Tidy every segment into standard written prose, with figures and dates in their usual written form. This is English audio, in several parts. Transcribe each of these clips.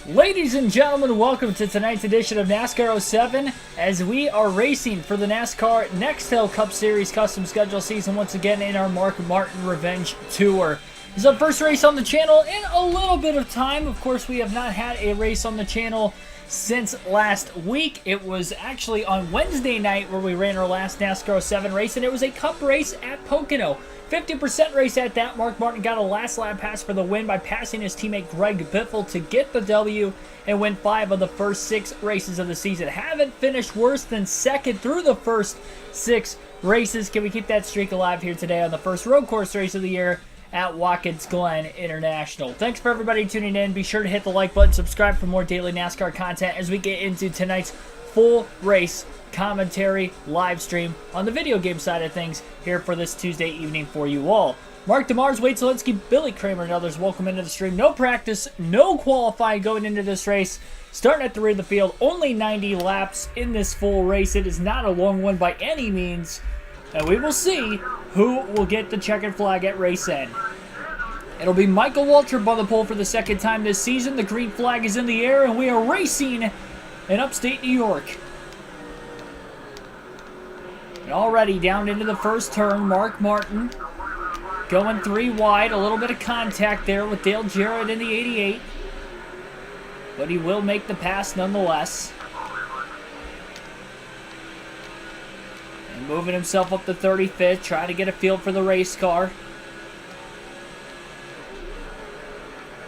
Ladies and gentlemen, welcome to tonight's edition of NASCAR 07 as we are racing for the NASCAR Nextel Cup Series custom schedule season once again in our Mark Martin Revenge Tour. This is our first race on the channel in a little bit of time. Of course, we have not had a race on the channel since last week. It was actually on Wednesday night where we ran our last NASCAR 07 race, and it was a cup race at Pocono. 50% race at that. Mark Martin got a last lap pass for the win by passing his teammate Greg Biffle to get the W and win 5 of the first 6 races of the season. Haven't finished worse than second through the first 6 races. Can we keep that streak alive here today on the first road course race of the year at Watkins Glen International? Thanks for everybody tuning in. Be sure to hit the like button, subscribe for more daily NASCAR content as we get into tonight's full race commentary live stream on the video game side of things here for this Tuesday evening for you all. Mark DeMars, Wade Zielinski, Billy Kramer, and others welcome into the stream. No practice, no qualifying going into this race. Starting at the rear of the field, only 90 laps in this full race. It is not a long one by any means. And we will see who will get the checkered flag at race end. It'll be Michael Waltrip on the pole for the second time this season. The green flag is in the air, and we are racing in upstate New York. And already down into the first turn, Mark Martin going 3 wide. A little bit of contact there with Dale Jarrett in the 88. But he will make the pass nonetheless. And moving himself up to 35th, trying to get a feel for the race car.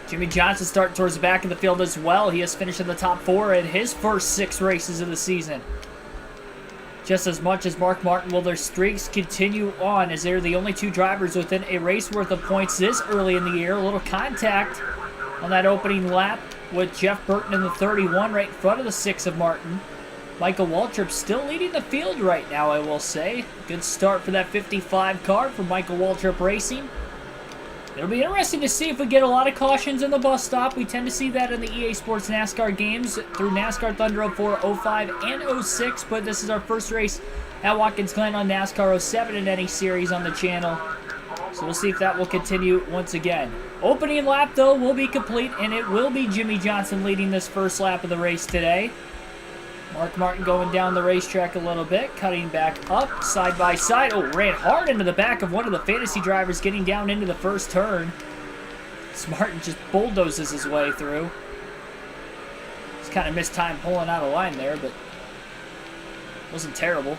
Jimmy Johnson starting towards the back of the field as well. He has finished in the top 4 in his first 6 races of the season. Just as much as Mark Martin, will their streaks continue on as they're the only 2 drivers within a race worth of points this early in the year. A little contact on that opening lap with Jeff Burton in the 31 right in front of the 6 of Martin. Michael Waltrip still leading the field right now, I will say. Good start for that 55 car from Michael Waltrip Racing. It'll be interesting to see if we get a lot of cautions in the bus stop. We tend to see that in the EA Sports NASCAR games through NASCAR Thunder 04, 05, and 06. But this is our first race at Watkins Glen on NASCAR 07 in any series on the channel. So we'll see if that will continue once again. Opening lap, though, will be complete, and it will be Jimmy Johnson leading this first lap of the race today. Mark Martin going down the racetrack a little bit, cutting back up, side by side. Oh, ran hard into the back of one of the fantasy drivers getting down into the first turn. Martin just bulldozes his way through. He's kind of missed time pulling out of line there, but wasn't terrible.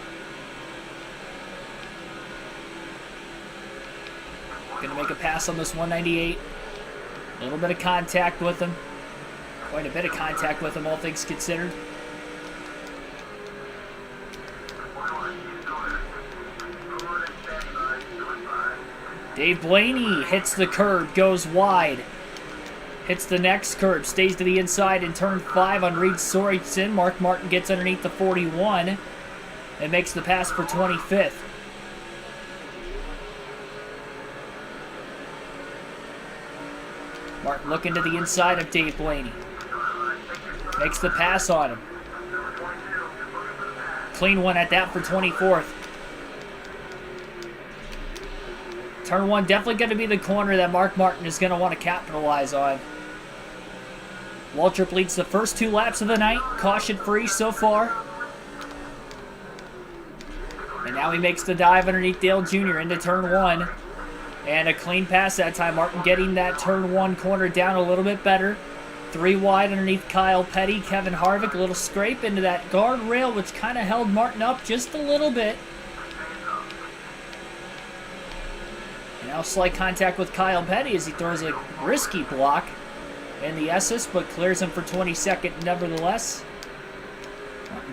Gonna make a pass on this 198. A little bit of contact with him. Quite a bit of contact with him, all things considered. Dave Blaney hits the curb, goes wide. Hits the next curb, stays to the inside in turn 5 on Reed Sorensen. Mark Martin gets underneath the 41 and makes the pass for 25th. Martin looking to the inside of Dave Blaney. Makes the pass on him. Clean one at that for 24th. Turn 1 definitely going to be the corner that Mark Martin is going to want to capitalize on. Waltrip leads the first 2 laps of the night, caution-free so far. And now he makes the dive underneath Dale Jr. into turn 1. And a clean pass that time. Martin getting that turn 1 corner down a little bit better. 3 wide underneath Kyle Petty. Kevin Harvick, a little scrape into that guardrail, which kind of held Martin up just a little bit. Now slight contact with Kyle Petty as he throws a risky block in the Esses, but clears him for 22nd nevertheless.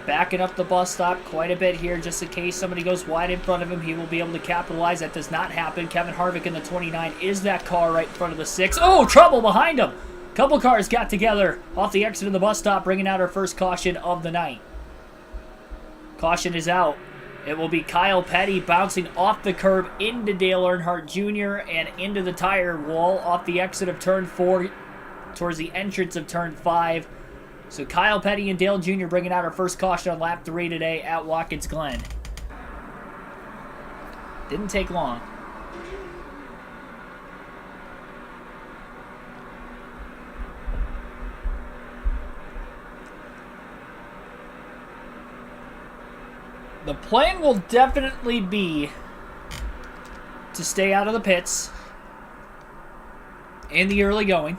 Backing up the bus stop quite a bit here just in case somebody goes wide in front of him. He will be able to capitalize. That does not happen. Kevin Harvick in the 29 is that car right in front of the 6. Oh, trouble behind him. Couple cars got together off the exit of the bus stop, bringing out our first caution of the night. Caution is out. It will be Kyle Petty bouncing off the curb into Dale Earnhardt Jr. and into the tire wall off the exit of turn 4 towards the entrance of turn 5. So Kyle Petty and Dale Jr. bringing out our first caution on lap 3 today at Watkins Glen. Didn't take long. The plan will definitely be to stay out of the pits in the early going.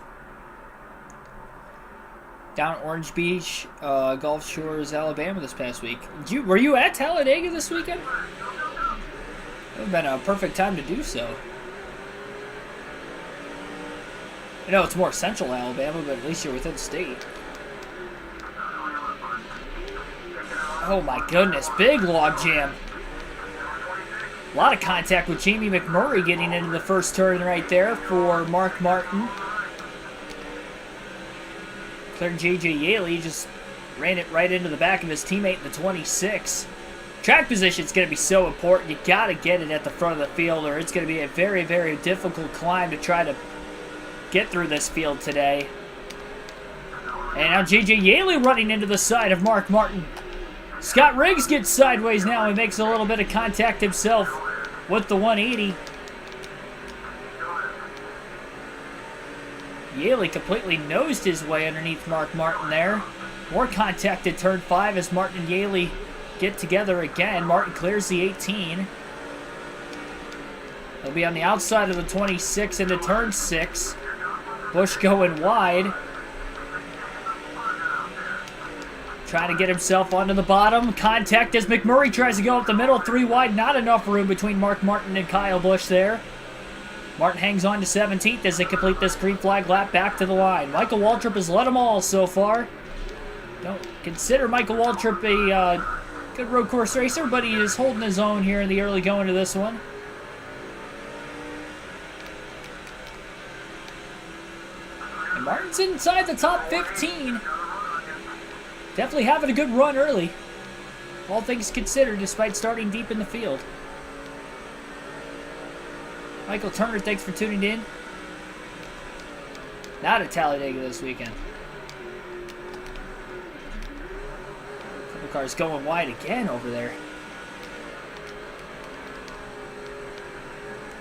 Down at Orange Beach, Gulf Shores, Alabama this past week. Were you at Talladega this weekend? It would have been a perfect time to do so. I know it's more central Alabama, but at least you're within state. Oh my goodness, big log jam. A lot of contact with Jamie McMurray getting into the first turn right there for Mark Martin. Cleared J.J. Yaley, just ran it right into the back of his teammate in the 26. Track position is going to be so important. You got to get it at the front of the field, or it's going to be a very, very difficult climb to try to get through this field today. And now J.J. Yaley running into the side of Mark Martin. Scott Riggs gets sideways now. He makes a little bit of contact himself with the 180. Yaley completely nosed his way underneath Mark Martin there. More contact at turn 5 as Martin and Yaley get together again. Martin clears the 18. He'll be on the outside of the 26 into turn 6. Busch going wide. Trying to get himself onto the bottom. Contact as McMurray tries to go up the middle. 3 wide. Not enough room between Mark Martin and Kyle Busch there. Martin hangs on to 17th as they complete this green flag lap back to the line. Michael Waltrip has led them all so far. Don't consider Michael Waltrip a good road course racer, but he is holding his own here in the early going to this one. And Martin's inside the top 15. Definitely having a good run early, all things considered, despite starting deep in the field. Michael Turner, thanks for tuning in. Not at Talladega this weekend. Couple cars going wide again over there.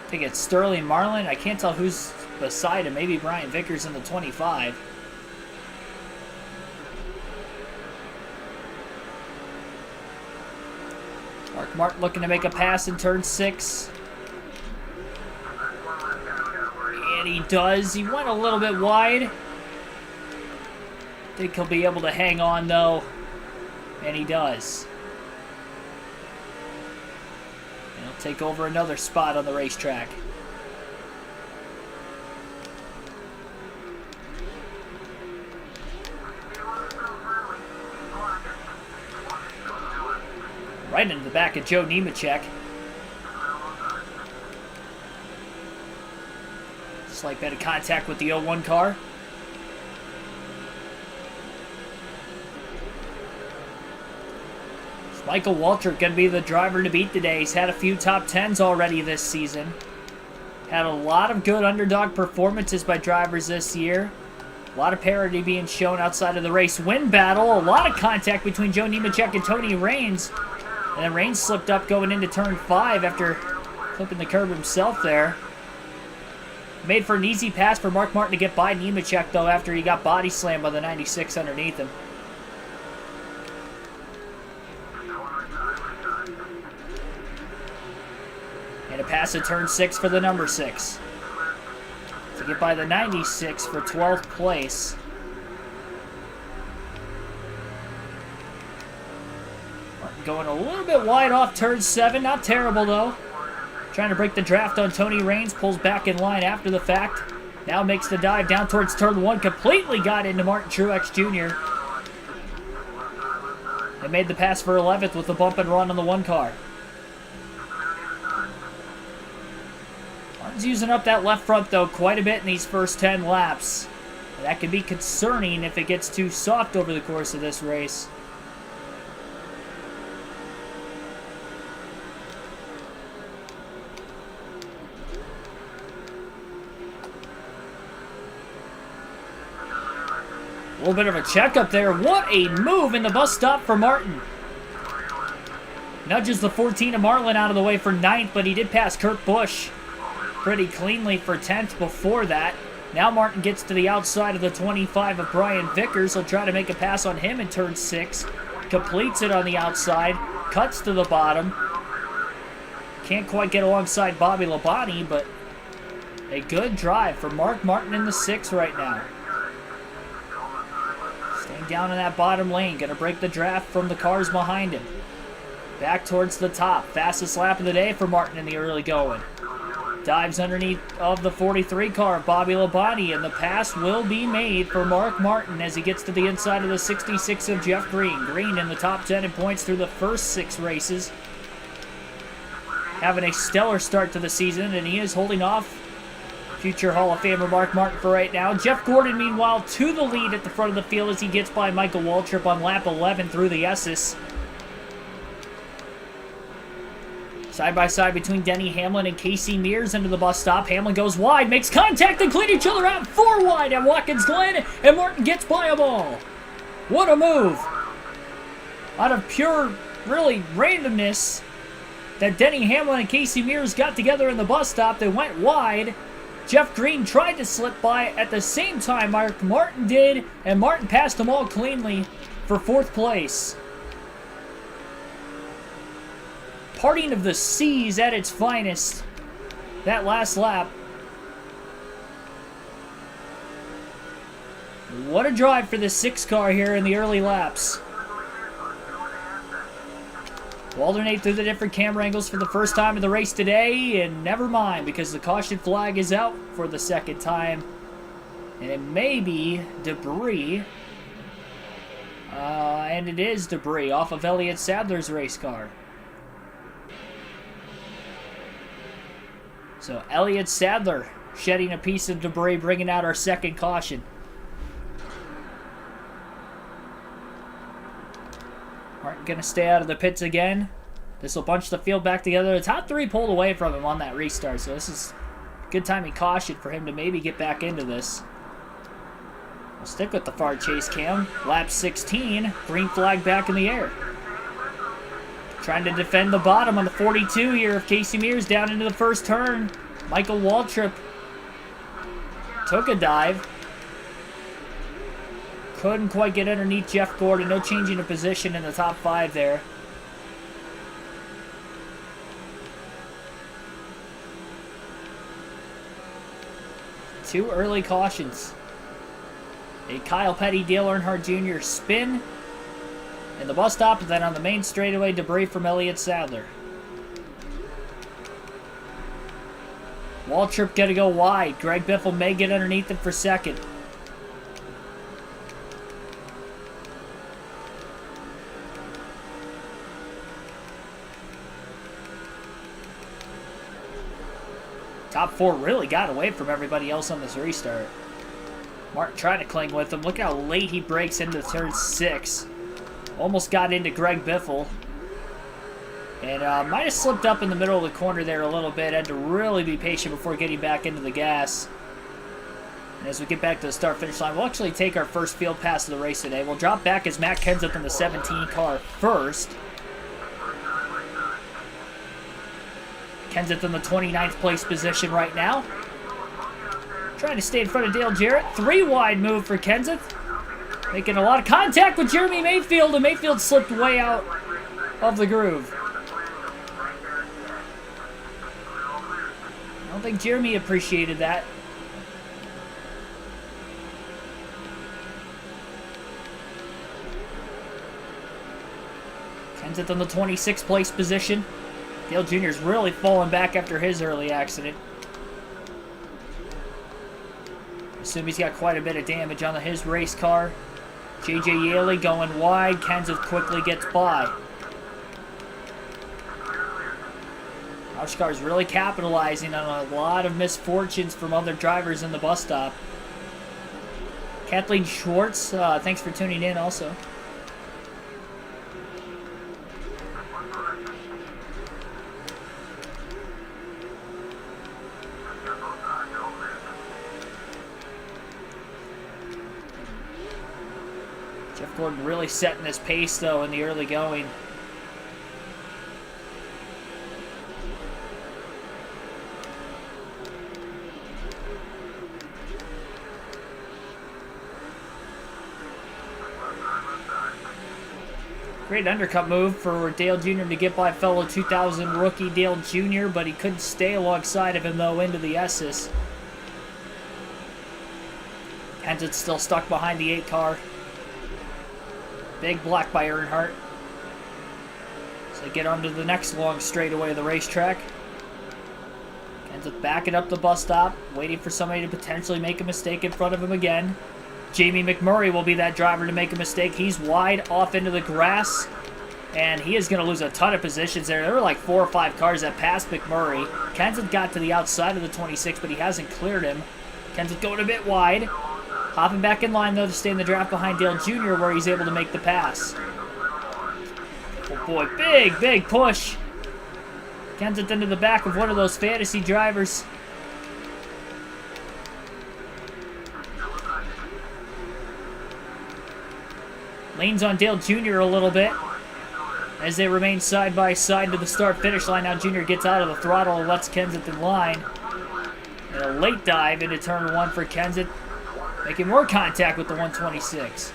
I think it's Sterling Marlin. I can't tell who's beside him. Maybe Brian Vickers in the 25. Mark Martin looking to make a pass in turn 6. And he does. He went a little bit wide. Think he'll be able to hang on though. And he does. And he'll take over another spot on the racetrack. Right into the back of Joe Nemechek. Slight bit of contact with the 01 car. It's Michael Waltrip going to be the driver to beat today. He's had a few top 10s already this season. Had a lot of good underdog performances by drivers this year. A lot of parity being shown outside of the race win battle. A lot of contact between Joe Nemechek and Tony Raines. And then Raines slipped up going into turn 5 after flipping the curb himself there. Made for an easy pass for Mark Martin to get by Nemechek, though, after he got body slammed by the 96 underneath him. And a pass at turn 6 for the number 6. To get by the 96 for 12th place. Going a little bit wide off turn 7. Not terrible, though. Trying to break the draft on Tony Raines. Pulls back in line after the fact. Now makes the dive down towards turn 1. Completely got into Martin Truex Jr. They made the pass for 11th with the bump and run on the 1 car. Martin's using up that left front, though, quite a bit in these first 10 laps. And that can be concerning if it gets too soft over the course of this race. A little bit of a checkup there. What a move in the bus stop for Martin. Nudges the 14 of Marlin out of the way for 9th, but he did pass Kurt Busch pretty cleanly for 10th before that. Now Martin gets to the outside of the 25 of Brian Vickers. He'll try to make a pass on him in turn 6. Completes it on the outside. cuts to the bottom. Can't quite get alongside Bobby Labonte, but a good drive for Mark Martin in the 6th right now. Staying down in that bottom lane. Going to break the draft from the cars behind him. Back towards the top. Fastest lap of the day for Martin in the early going. Dives underneath of the 43 car of Bobby Labonte, and the pass will be made for Mark Martin as he gets to the inside of the 66 of Jeff Green. Green in the top 10 in points through the first 6 races. Having a stellar start to the season, and he is holding off future Hall of Famer Mark Martin for right now. Jeff Gordon, meanwhile, to the lead at the front of the field as he gets by Michael Waltrip on lap 11 through the S's. Side by side between Denny Hamlin and Casey Mears into the bus stop. Hamlin goes wide, makes contact, and clean each other out 4 wide at Watkins Glen, and Martin gets by them all. What a move. Out of pure, really, randomness that Denny Hamlin and Casey Mears got together in the bus stop. They went wide. Jeff Green tried to slip by at the same time Mark Martin did, and Martin passed them all cleanly for 4th place. Parting of the seas at its finest. That last lap. What a drive for the 6 car here in the early laps. We'll alternate through the different camera angles for the first time in the race today, and never mind, because the caution flag is out for the 2nd time, and it may be debris, and it is debris off of Elliott Sadler's race car. So Elliott Sadler shedding a piece of debris, bringing out our 2nd caution. Martin going to stay out of the pits again. This will bunch the field back together. The top 3 pulled away from him on that restart, so this is good timing caution for him to maybe get back into this. We'll stick with the far chase cam. Lap 16, green flag back in the air. Trying to defend the bottom on the 42 here of Casey Mears down into the first turn. Michael Waltrip took a dive. Couldn't quite get underneath Jeff Gordon. No changing of position in the top 5 there. Two early cautions. A Kyle Petty, Dale Earnhardt Jr. spin in the bus stop, and then on the main straightaway, debris from Elliott Sadler. Waltrip going to go wide. Greg Biffle may get underneath him for 2nd. Top 4 really got away from everybody else on this restart. Martin trying to cling with him. Look how late he breaks into turn 6. Almost got into Greg Biffle. And might have slipped up in the middle of the corner there a little bit. Had to really be patient before getting back into the gas. And as we get back to the start-finish line, we'll actually take our first field pass of the race today. We'll drop back as Matt Kenseth in the 17 car first. Kenseth in the 29th place position right now. Trying to stay in front of Dale Jarrett. 3 wide move for Kenseth. Making a lot of contact with Jeremy Mayfield, and Mayfield slipped way out of the groove. I don't think Jeremy appreciated that. Kenseth in the 26th place position. Dale Jr. is really falling back after his early accident. Assume he's got quite a bit of damage on his race car. J.J. Yaley going wide. Kenseth quickly gets by. Oshkar's really capitalizing on a lot of misfortunes from other drivers in the bus stop. Kathleen Schwartz, thanks for tuning in also. Jeff Gordon really setting this pace, though, in the early going. Great undercut move for Dale Jr. to get by fellow 2000 rookie Dale Jr., but he couldn't stay alongside of him, though, into the S's. Kenseth's still stuck behind the 8 car. Big block by Earnhardt. So they get onto the next long straightaway of the racetrack. Kenseth backing up the bus stop, waiting for somebody to potentially make a mistake in front of him again. Jamie McMurray will be that driver to make a mistake. He's wide off into the grass, and he is going to lose a ton of positions there. There were like 4 or 5 cars that passed McMurray. Kenseth got to the outside of the 26, but he hasn't cleared him. Kenseth going a bit wide. Hopping back in line, though, to stay in the draft behind Dale Jr., where he's able to make the pass. Oh, boy, big push. Kenseth into the back of one of those fantasy drivers. Leans on Dale Jr. a little bit as they remain side by side to the start-finish line. Now Jr. gets out of the throttle and lets Kenseth in line. And a late dive into turn 1 for Kenseth, making more contact with the 126.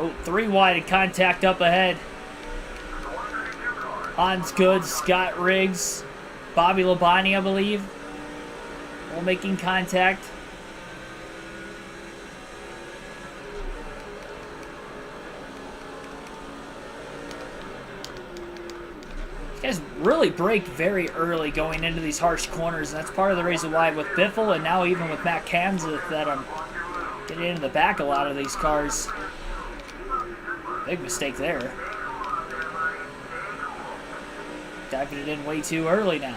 Oh, 3 wide and contact up ahead. Hans Good, Scott Riggs, Bobby Labonte, I believe, all making contact. These guys really brake very early going into these harsh corners, and that's part of the reason why with Biffle and now even with Matt Kenseth that I'm getting into the back a lot of these cars. Big mistake there. Diving it in way too early now.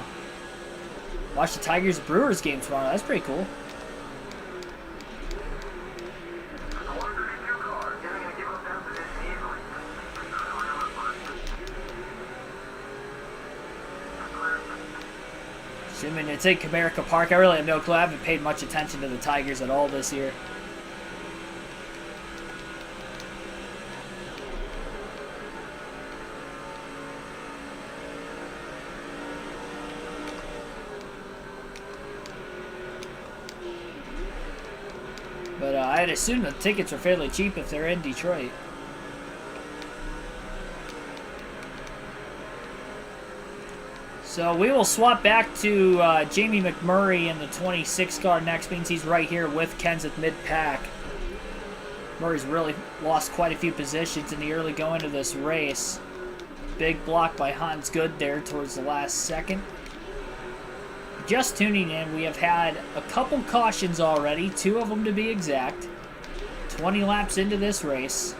Watch the Tigers-Brewers game tomorrow. That's pretty cool. Assuming it's in Comerica Park. I really have no clue. I haven't paid much attention to the Tigers at all this year. But I'd assume the tickets are fairly cheap if they're in Detroit. So we will swap back to Jamie McMurray in the 26 car next. Means he's right here with Kenseth mid-pack. Murray's really lost quite a few positions in the early going of this race. Big block by Hans Good there towards the last second. Just tuning in, we have had a couple cautions already, 2 of them to be exact. 20 laps into this race.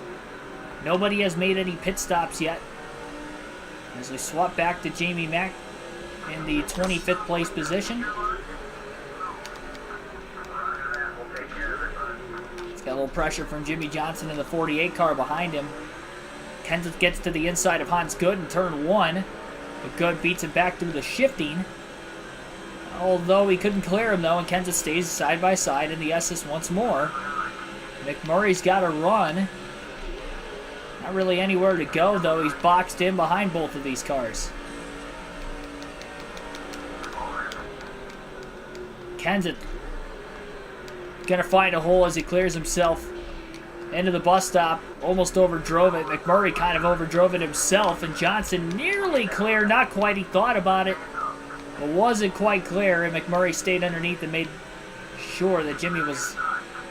Nobody has made any pit stops yet. As we swap back to Jamie Mack in the 25th place position. He's got a little pressure from Jimmy Johnson in the 48 car behind him. Kenseth gets to the inside of Hans Good in turn 1. But Good beats him back through the shifting. Although he couldn't clear him, though, and Kenseth stays side by side in the SS once more. McMurray's got a run. Not really anywhere to go, though. He's boxed in behind both of these cars. Kenseth gonna find a hole as he clears himself into the bus stop. Almost overdrove it. McMurray kind of overdrove it himself, and Johnson nearly clear. Not quite. He thought about it. It wasn't quite clear, and McMurray stayed underneath and made sure that Jimmy was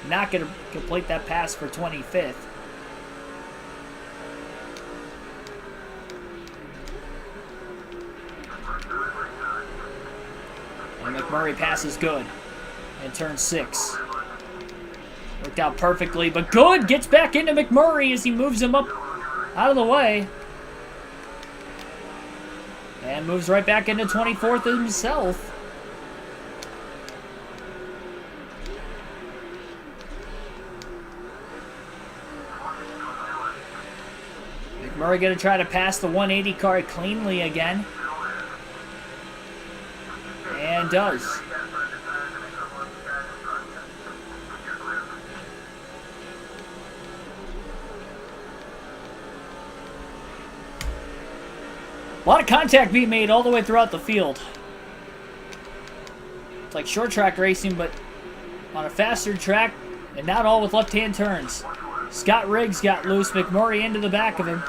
not going to complete that pass for 25th. And McMurray passes Good in turn 6. Worked out perfectly, but Good gets back into McMurray as he moves him up out of the way. And moves right back into 24th himself. McMurray going to try to pass the 180 car cleanly again. and does. A lot of contact being made all the way throughout the field. It's like short track racing, but on a faster track, and not all with left-hand turns. Scott Riggs got loose. McMurray into the back of him.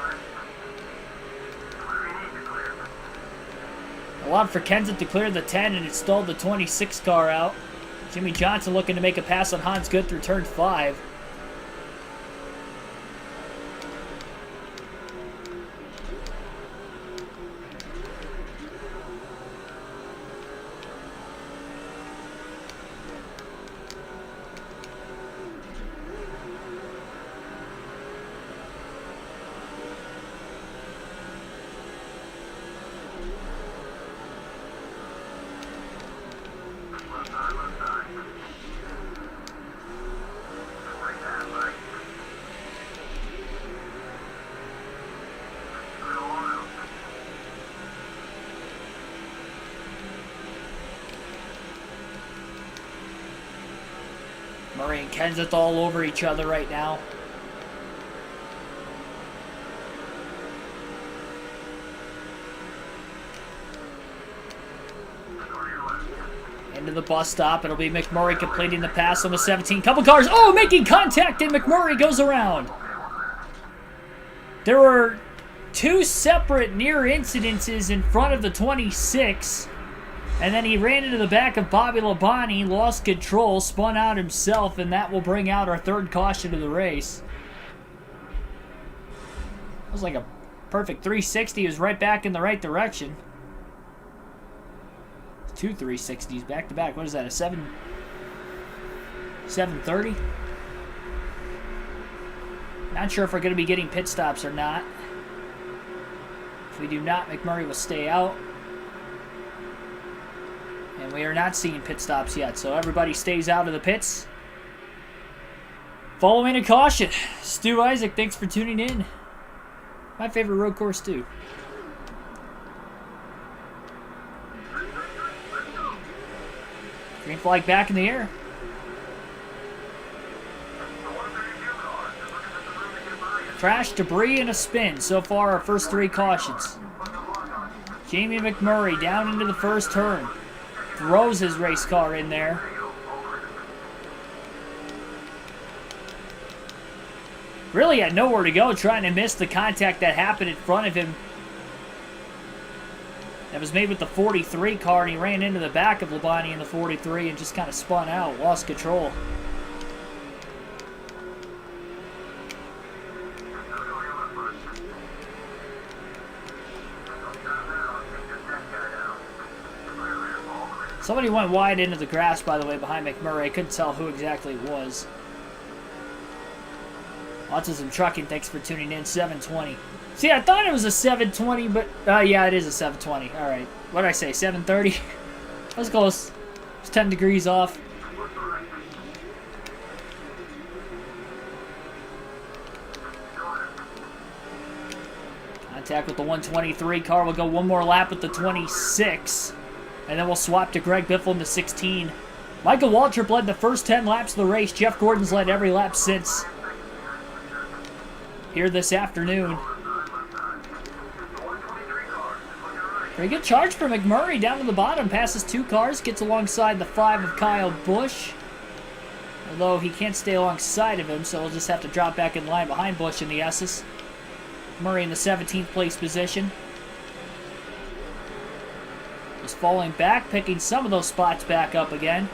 Allowed for Kenseth to clear the 10 and it stalled the 26 car out. Jimmy Johnson looking to make a pass on Hans Good through turn 5. Murray and Kenseth all over each other right now. Into the bus stop. It'll be McMurray completing the pass on the 17. Couple cars. Oh, making contact, and McMurray goes around. There were 2 separate near incidences in front of the 26. And then he ran into the back of Bobby Labonte, lost control, spun out himself, and that will bring out our 3rd caution of the race. It was like a perfect 360. He was right back in the right direction. 2 360s back to back. What is that, a 730? Not sure if we're going to be getting pit stops or not. If we do not, McMurray will stay out. And we are not seeing pit stops yet, so everybody stays out of the pits. Following a caution, Stu Isaac, thanks for tuning in. My favorite road course, too. Green flag back in the air. Crash, debris, and a spin. So far, our first 3 cautions. Jamie McMurray down into the first turn. Throws his race car in there. Really had nowhere to go, trying to miss the contact that happened in front of him. That was made with the 43 car, and he ran into the back of Labonte in the 43 and just kind of spun out, lost control. Somebody went wide into the grass, by the way, behind McMurray. I couldn't tell who exactly it was. Autism Trucking, thanks for tuning in. 720. See, I thought it was a 720, but... yeah, it is a 720. Alright. What did I say? 730? That was close. It's 10 degrees off. Contact with the 123 car. We'll go one more lap with the 26. And then we'll swap to Greg Biffle in the 16. Michael Waltrip led the first 10 laps of the race. Jeff Gordon's led every lap since here this afternoon. Pretty good charge for McMurray down to the bottom. Passes 2 cars. Gets alongside the 5 of Kyle Busch. Although he can't stay alongside of him, so he'll just have to drop back in line behind Busch in the S's. Murray in the 17th place position. Was falling back, picking some of those spots back up again.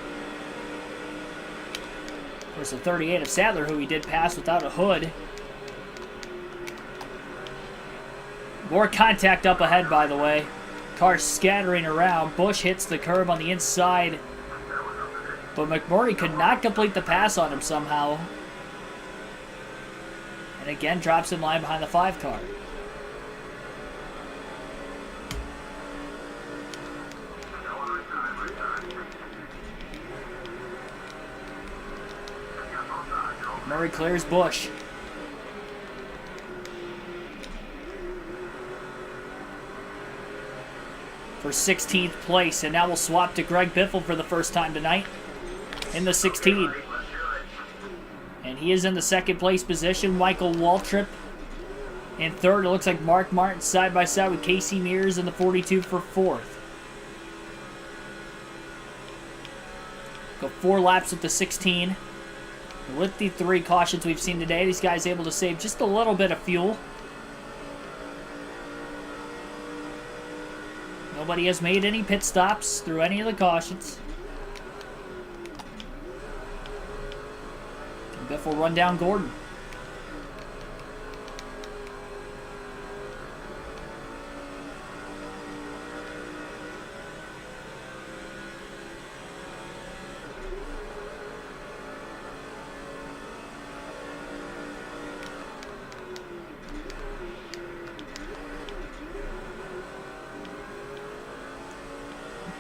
Of course, the 38 of Sadler, who he did pass without a hood. More contact up ahead, by the way. Cars scattering around. Busch hits the curb on the inside. But McMurray could not complete the pass on him somehow. And again, drops in line behind the 5 car. Murray clears Busch. for 16th place. And now we'll swap to Greg Biffle for the first time tonight in the 16. And he is in the second place position. Michael Waltrip in third. It looks like Mark Martin side by side with Casey Mears in the 42 for fourth. Go 4 laps with the 16. With the 3 cautions we've seen today, these guys able to save just a little bit of fuel. Nobody has made any pit stops through any of the cautions. And Biff will run down Gordon.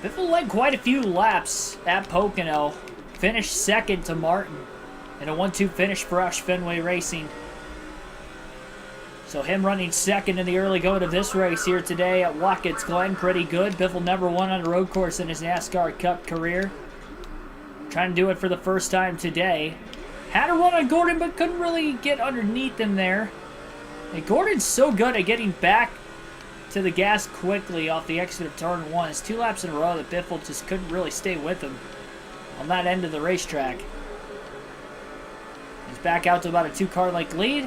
Biffle led quite a few laps at Pocono. Finished second to Martin. And a 1-2 finish for Rush Fenway Racing. So him running second in the early going of this race here today at Watkins, Glen. Pretty good. Biffle never won on a road course in his NASCAR Cup career. Trying to do it for the first time today. Had a run on Gordon, but couldn't really get underneath him there. And Gordon's so good at getting back to the gas quickly off the exit of turn 1. It's 2 laps in a row that Biffle just couldn't really stay with him on that end of the racetrack. He's back out to about a 2-car length lead.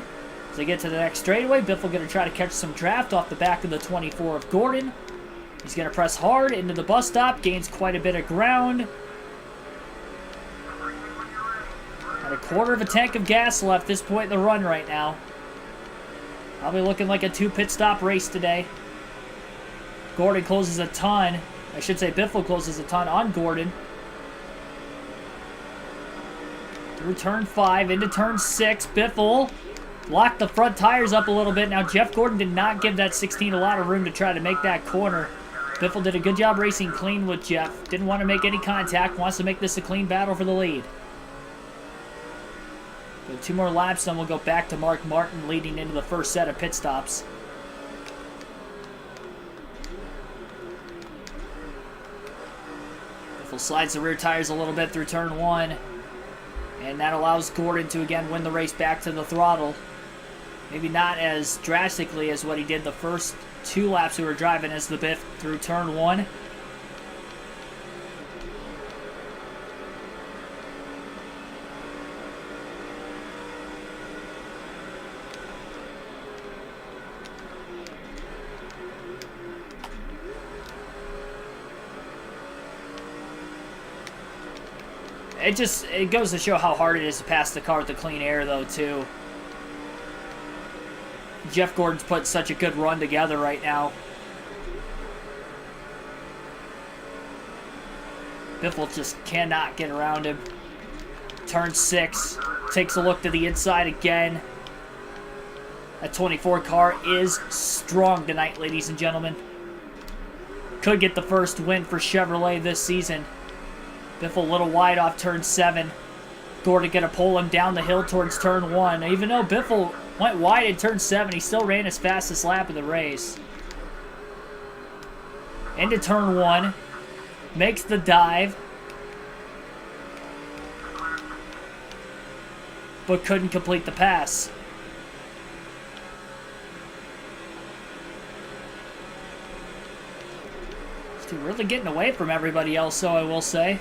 As they get to the next straightaway, Biffle going to try to catch some draft off the back of the 24 of Gordon. He's going to press hard into the bus stop, gains quite a bit of ground. Got a quarter of a tank of gas left this point in the run right now. Probably looking like a 2 pit stop race today. Gordon closes a ton. I should say Biffle closes a ton on Gordon. Through turn 5, into turn 6. Biffle locked the front tires up a little bit. Now Jeff Gordon did not give that 16 a lot of room to try to make that corner. Biffle did a good job racing clean with Jeff. Didn't want to make any contact. Wants to make this a clean battle for the lead. So 2 more laps, then we'll go back to Mark Martin leading into the first set of pit stops. Biffle slides the rear tires a little bit through turn 1. And that allows Gordon to again win the race back to the throttle. Maybe not as drastically as what he did the first 2 laps we were driving as the Biff through turn 1. It goes to show how hard it is to pass the car with the clean air, though, too. Jeff Gordon's put such a good run together right now. Biffle just cannot get around him. Turn 6. Takes a look to the inside again. That 24 car is strong tonight, ladies and gentlemen. Could get the first win for Chevrolet this season. Biffle a little wide off turn 7. Gordon going to pull him down the hill towards turn 1. Even though Biffle went wide in turn 7, he still ran his fastest lap of the race. Into turn 1. Makes the dive. But couldn't complete the pass. He's really getting away from everybody else, so I will say.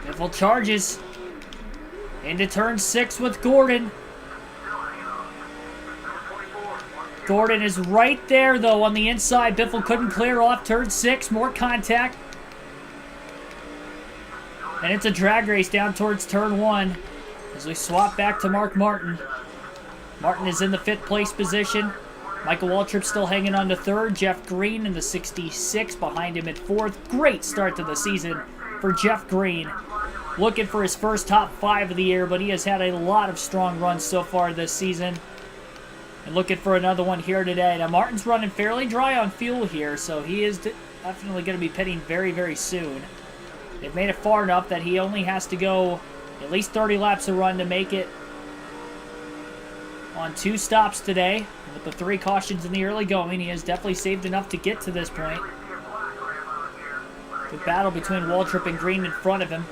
Biffle charges into turn 6 with Gordon. Gordon is right there, though, on the inside. Biffle couldn't clear off turn 6. More contact. And it's a drag race down towards turn 1 as we swap back to Mark Martin. Martin is in the 5th place position. Michael Waltrip still hanging on to third. Jeff Green in the 66 behind him at fourth. Great start to the season for Jeff Green. Looking for his first top 5 of the year, but he has had a lot of strong runs so far this season. And looking for another one here today. Now, Martin's running fairly dry on fuel here, so he is definitely going to be pitting very, very soon. They've made it far enough that he only has to go at least 30 laps a run to make it on 2 stops today. With the 3 cautions in the early going, he has definitely saved enough to get to this point. Good battle between Waltrip and Green in front of him.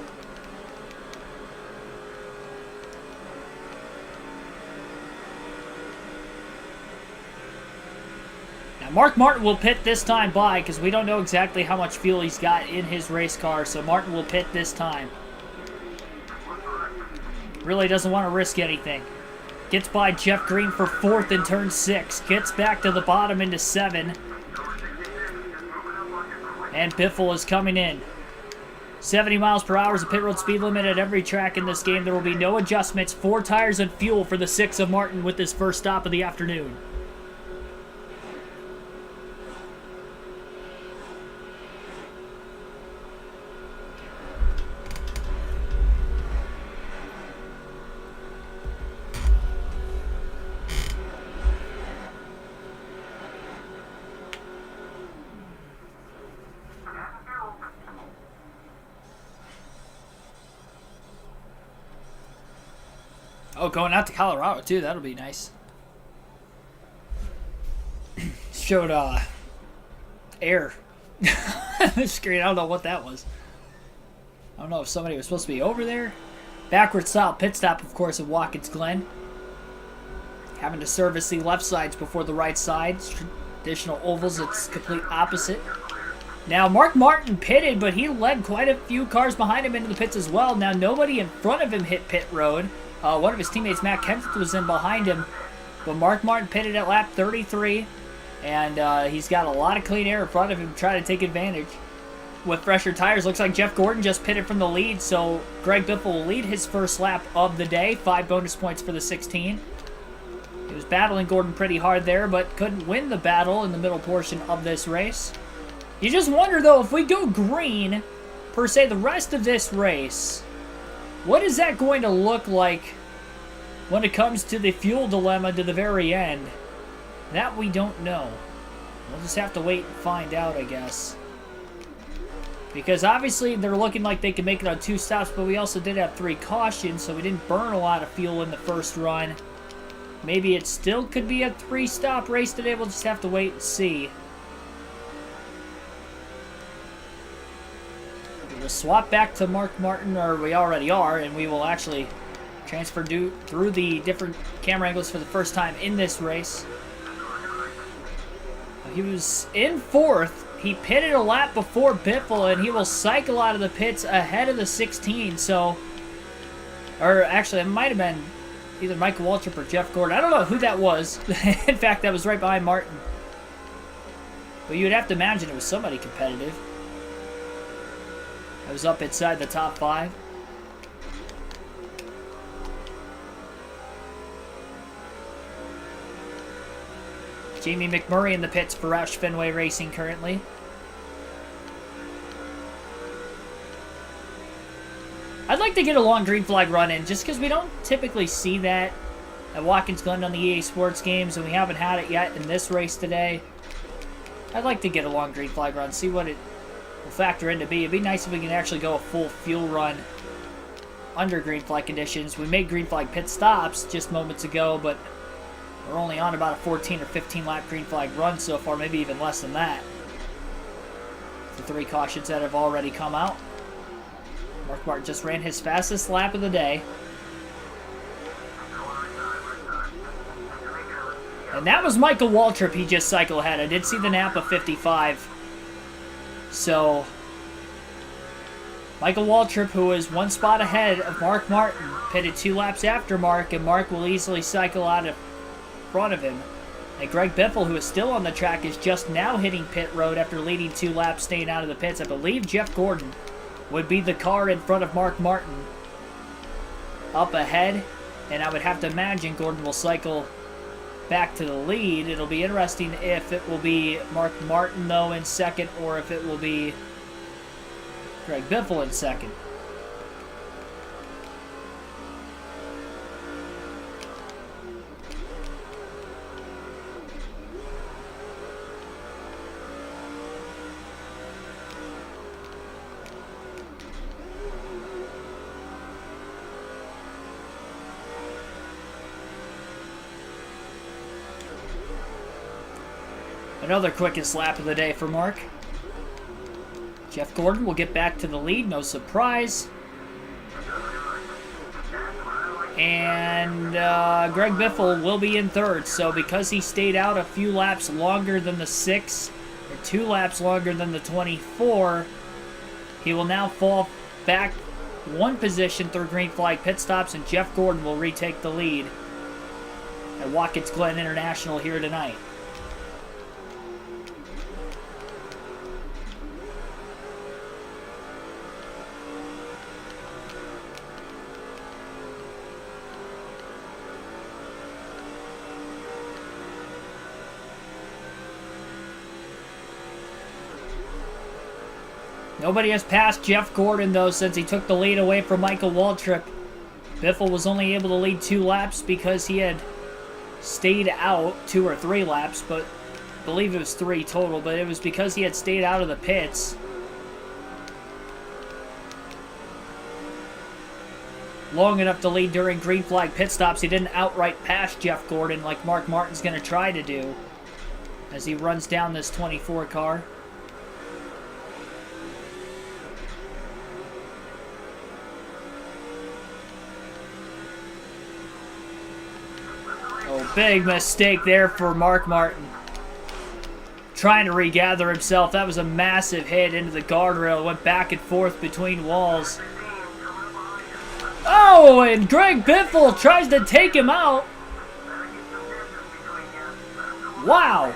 Now, Mark Martin will pit this time by because we don't know exactly how much fuel he's got in his race car, so Martin will pit this time. Really doesn't want to risk anything. Gets by Jeff Green for 4th in turn 6. Gets back to the bottom into 7. And Biffle is coming in. 70 miles per hour is the pit road speed limit at every track in this game. There will be no adjustments. 4 tires and fuel for the 6 of Martin with his first stop of the afternoon. Oh, going out to Colorado, too. That'll be nice. Showed, air. The screen. I don't know what that was. I don't know if somebody was supposed to be over there. Backward style pit stop, of course, at Watkins Glen. Having to service the left sides before the right sides. Traditional ovals, it's complete opposite. Now, Mark Martin pitted, but he led quite a few cars behind him into the pits as well. Now, nobody in front of him hit pit road. One of his teammates, Matt Kenseth, was in behind him. But Mark Martin pitted at lap 33. And he's got a lot of clean air in front of him to try to take advantage. With fresher tires, looks like Jeff Gordon just pitted from the lead. So Greg Biffle will lead his first lap of the day. 5 bonus points for the 16. He was battling Gordon pretty hard there, but couldn't win the battle in the middle portion of this race. You just wonder, though, if we go green, per se, the rest of this race, what is that going to look like when it comes to the fuel dilemma to the very end? That we don't know. We'll just have to wait and find out, I guess. Because obviously they're looking like they can make it on 2 stops, but we also did have 3 cautions, so we didn't burn a lot of fuel in the first run. Maybe it still could be a 3-stop race today. We'll just have to wait and see. We'll swap back to Mark Martin, or we already are, and we will actually transfer through the different camera angles for the first time in this race. He was in 4th. He pitted a lap before Biffle, and he will cycle out of the pits ahead of the 16. So, or actually, it might have been either Michael Waltrip or Jeff Gordon. I don't know who that was. In fact, that was right behind Martin. But you would have to imagine it was somebody competitive. I was up inside the top 5. Jamie McMurray in the pits for Roush Fenway Racing currently. I'd like to get a long green flag run in, just because we don't typically see that at Watkins Glen on the EA Sports games, and we haven't had it yet in this race today. I'd like to get a long green flag run, see what it will factor in to be. It'd be nice if we can actually go a full fuel run under green flag conditions. We made green flag pit stops just moments ago, but we're only on about a 14 or 15 lap green flag run so far, maybe even less than that. The 3 cautions that have already come out. Mark Martin just ran his fastest lap of the day. And that was Michael Waltrip he just cycled ahead. I did see the Napa 55. So, Michael Waltrip, who is 1 spot ahead of Mark Martin, pitted 2 laps after Mark, and Mark will easily cycle out in front of him. And Greg Biffle, who is still on the track, is just now hitting pit road after leading 2 laps, staying out of the pits. I believe Jeff Gordon would be the car in front of Mark Martin up ahead, and I would have to imagine Gordon will cycle back to the lead. It'll be interesting if it will be Mark Martin, though, in second, or if it will be Greg Biffle in second. Another quickest lap of the day for Mark. Jeff Gordon will get back to the lead, no surprise. And Greg Biffle will be in third. So because he stayed out a few laps longer than the 6 and 2 laps longer than the 24, he will now fall back 1 position through green flag pit stops, and Jeff Gordon will retake the lead at Watkins Glen International here tonight. Nobody has passed Jeff Gordon, though, since he took the lead away from Michael Waltrip. Biffle was only able to lead 2 laps because he had stayed out 2 or 3 laps, but I believe it was 3 total, but it was because he had stayed out of the pits. Long enough to lead during green flag pit stops. He didn't outright pass Jeff Gordon like Mark Martin's going to try to do as he runs down this 24 car. Oh, big mistake there for Mark Martin. Trying to regather himself. That was a massive hit into the guardrail. Went back and forth between walls. Oh, and Greg Biffle tries to take him out. Wow.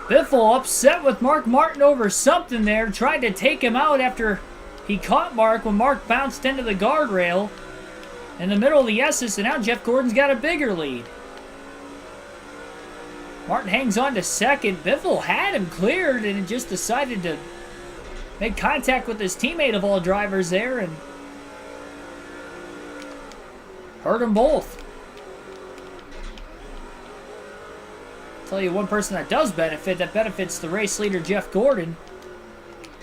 Biffle upset with Mark Martin over something there. Tried to take him out after he caught Mark when Mark bounced into the guardrail in the middle of the S's, and now Jeff Gordon's got a bigger lead. Martin hangs on to second. Biffle had him cleared and just decided to make contact with his teammate of all drivers there and hurt them both. Tell you one person that does benefit, that benefits the race leader Jeff Gordon.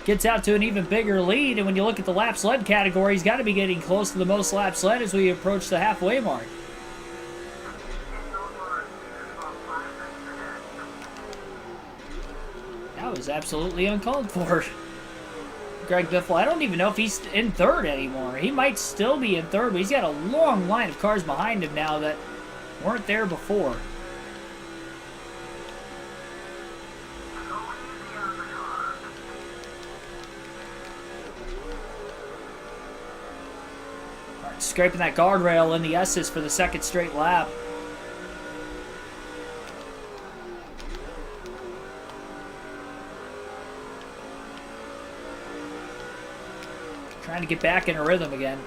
Gets out to an even bigger lead, and when you look at the laps led category, he's got to be getting close to the most laps led as we approach the halfway mark. That was absolutely uncalled for. Greg Biffle, I don't even know if he's in third anymore. He might still be in third, but he's got a long line of cars behind him now that weren't there before. Scraping that guardrail in the S's for the second straight lap. Trying to get back in a rhythm again.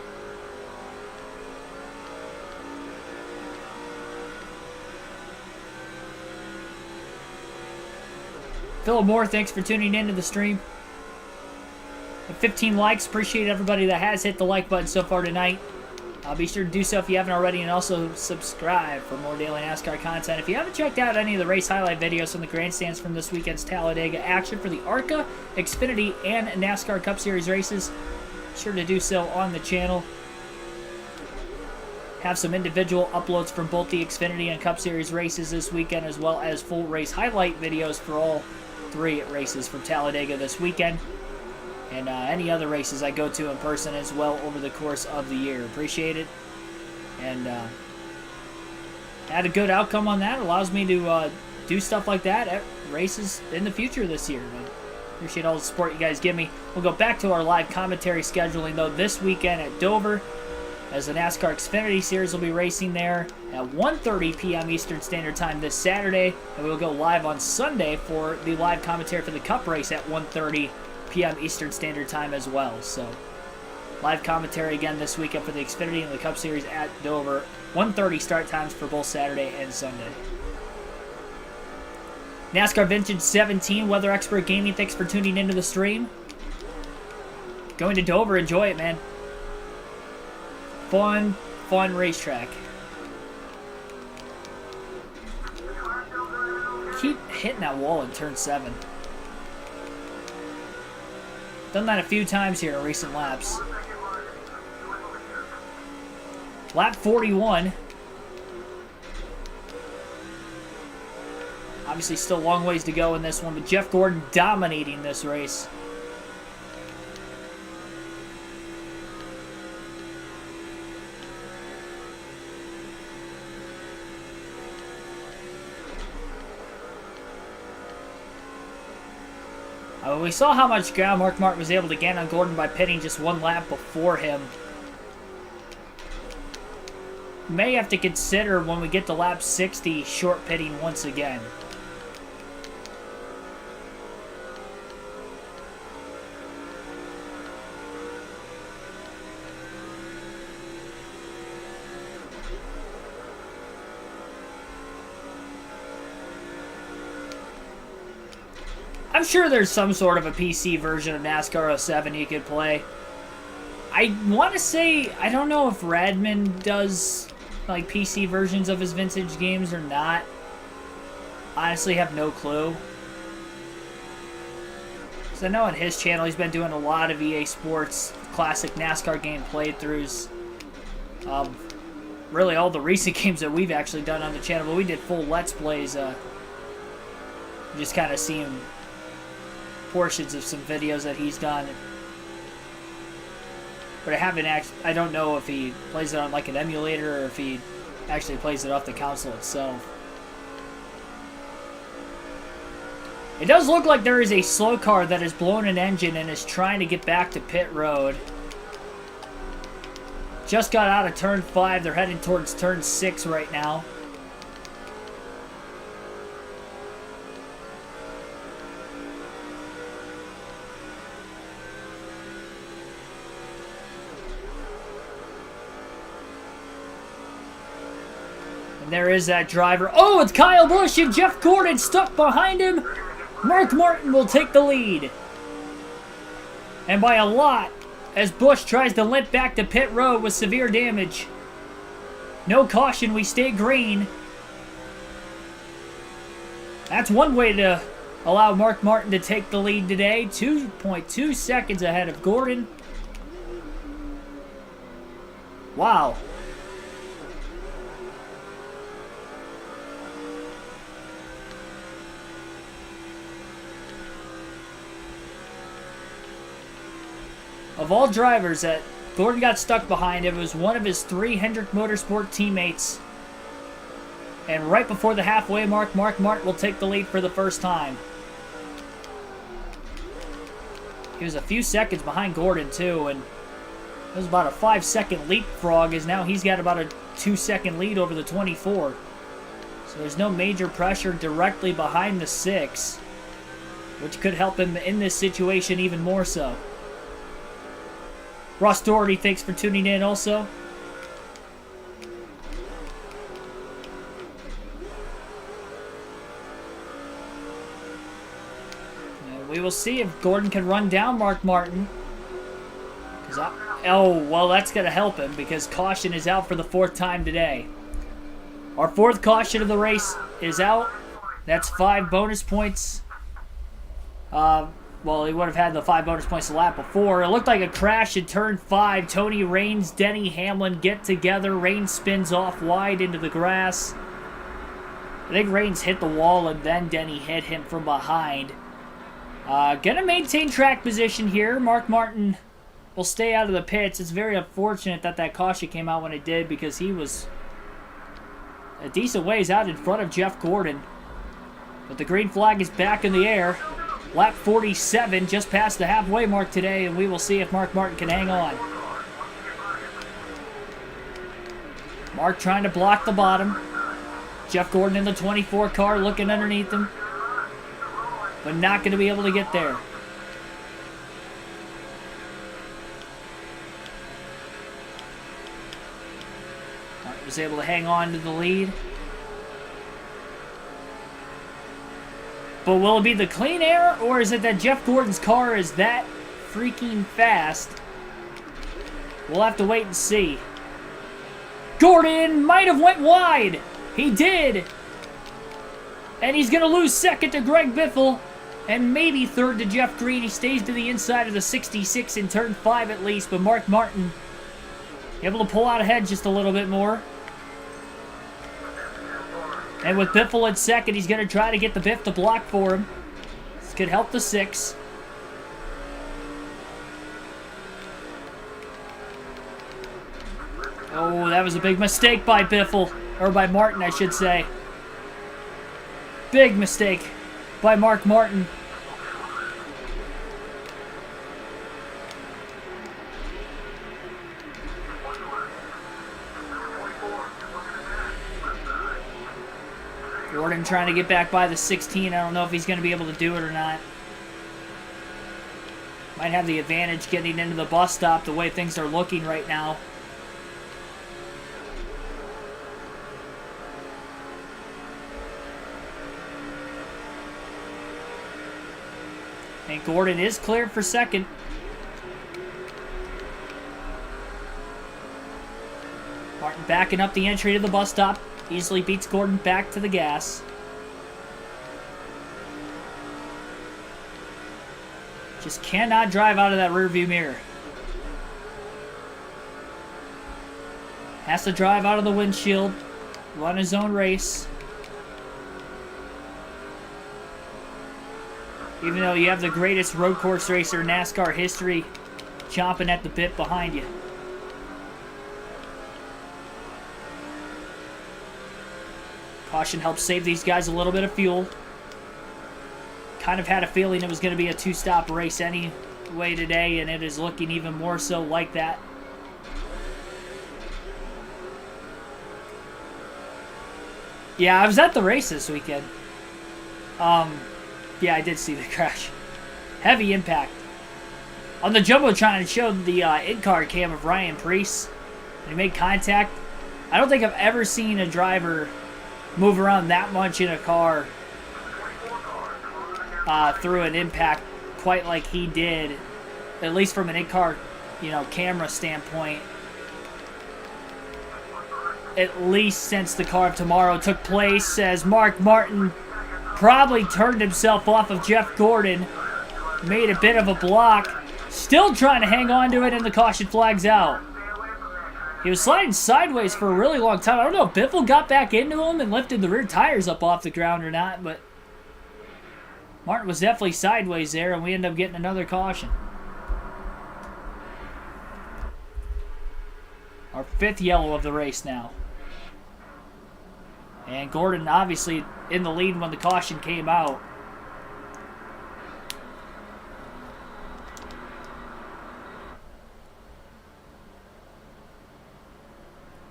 Philip Moore, thanks for tuning in to the stream. At 15 likes, appreciate everybody that has hit the like button so far tonight. Be sure to do so if you haven't already, and also subscribe for more daily NASCAR content. If you haven't checked out any of the race highlight videos from the grandstands from this weekend's Talladega action for the ARCA, Xfinity, and NASCAR Cup Series races, be sure to do so on the channel. Have some individual uploads from both the Xfinity and Cup Series races this weekend, as well as full race highlight videos for all 3 races from Talladega this weekend. And any other races I go to in person as well over the course of the year. Appreciate it. And had a good outcome on that. Allows me to do stuff like that at races in the future this year. Man. Appreciate all the support you guys give me. We'll go back to our live commentary scheduling, though, this weekend at Dover, as the NASCAR Xfinity Series will be racing there at 1:30 p.m. Eastern Standard Time this Saturday. And we'll go live on Sunday for the live commentary for the Cup race at 1:30 p.m. Eastern Standard Time as well. So Live commentary again this weekend for the Xfinity and the Cup Series at Dover. 1:30 start times for both Saturday and Sunday. NASCAR Vintage 17, Weather Expert Gaming, thanks for tuning into the stream. Going to Dover, enjoy it, man. Fun racetrack. Keep hitting that wall in turn 7. Done that a few times here in recent laps. Lap 41. Obviously still a long ways to go in this one, but Jeff Gordon dominating this race. We saw how much ground Mark Martin was able to gain on Gordon by pitting just one lap before him. May have to consider when we get to lap 60 short pitting once again. I'm sure there's some sort of a PC version of NASCAR 07 you could play. I want to say, I don't know if Radman does like PC versions of his vintage games or not. Honestly, have no clue. Because I know on his channel he's been doing a lot of EA Sports classic NASCAR game playthroughs. Really all the recent games that we've actually done on the channel, but we did full Let's Plays. Just kind of seeing portions of some videos that he's done, but I don't know if he plays it on like an emulator or if he actually plays it off the console itself. It does look like there is a slow car that has blown an engine and is trying to get back to pit road. Just got out of turn 5. They're heading towards turn 6 right now. There is that driver. Oh, it's Kyle Busch and Jeff Gordon stuck behind him. Mark Martin will take the lead. And by a lot, as Busch tries to limp back to pit road with severe damage. No caution, we stay green. That's one way to allow Mark Martin to take the lead today. 2.2 seconds ahead of Gordon. Wow. Of all drivers that Gordon got stuck behind, it was one of his 3 Hendrick Motorsport teammates. And right before the halfway mark, Mark Martin will take the lead for the first time. He was a few seconds behind Gordon too, and it was about a 5-second leapfrog, as now he's got about a 2-second lead over the 24. So there's no major pressure directly behind the 6, which could help him in this situation even more so. Ross Doherty, thanks for tuning in also. And we will see if Gordon can run down Mark Martin. Oh, well, that's going to help him because caution is out for the 4th time today. Our 4th caution of the race is out. That's 5 bonus points. Well, he would have had the 5 bonus points the lap before. It looked like a crash in turn 5. Tony Raines, Denny Hamlin get together. Raines spins off wide into the grass. I think Raines hit the wall and then Denny hit him from behind. Gonna maintain track position here. Mark Martin will stay out of the pits. It's very unfortunate that that caution came out when it did because he was a decent ways out in front of Jeff Gordon. But the green flag is back in the air. Lap 47, just past the halfway mark today, and we will see if Mark Martin can hang on. Mark trying to block the bottom. Jeff Gordon in the 24 car looking underneath him, but not going to be able to get there. was able to hang on to the lead. But will it be the clean air, or is it that Jeff Gordon's car is that freaking fast? We'll have to wait and see. Gordon might have went wide. He did. And he's going to lose second to Greg Biffle. And maybe third to Jeff Green. He stays to the inside of the 66 in turn 5 at least. But Mark Martin able to pull out ahead just a little bit more. And with Biffle at second, he's going to try to get the Biff to block for him. This could help the 6. Oh, that was a big mistake by Biffle. Or by Martin, I should say. Big mistake by Mark Martin. Gordon trying to get back by the 16. I don't know if he's going to be able to do it or not. Might have the advantage getting into the bus stop the way things are looking right now. And Gordon is cleared for second. Martin backing up the entry to the bus stop. Easily beats Gordon back to the gas. Just cannot drive out of that rearview mirror. Has to drive out of the windshield. Run his own race. Even though you have the greatest road course racer in NASCAR history chomping at the bit behind you. Caution helps save these guys a little bit of fuel. Kind of had a feeling it was going to be a two-stop race anyway today, and it is looking even more so like that. Yeah, I was at the race this weekend. Yeah, I did see the crash. Heavy impact. On the Jumbotron, it showed the in-car cam of Ryan Preece. He made contact. I don't think I've ever seen a driver move around that much in a car through an impact quite like he did, at least from an in-car, camera standpoint. At least since the Car of Tomorrow took place, as Mark Martin probably turned himself off of Jeff Gordon, made a bit of a block, still trying to hang on to it, and the caution flag's out. He was sliding sideways for a really long time. I don't know if Biffle got back into him and lifted the rear tires up off the ground or not, but Martin was definitely sideways there, and we end up getting another caution. Our 5th yellow of the race now. And Gordon obviously in the lead when the caution came out.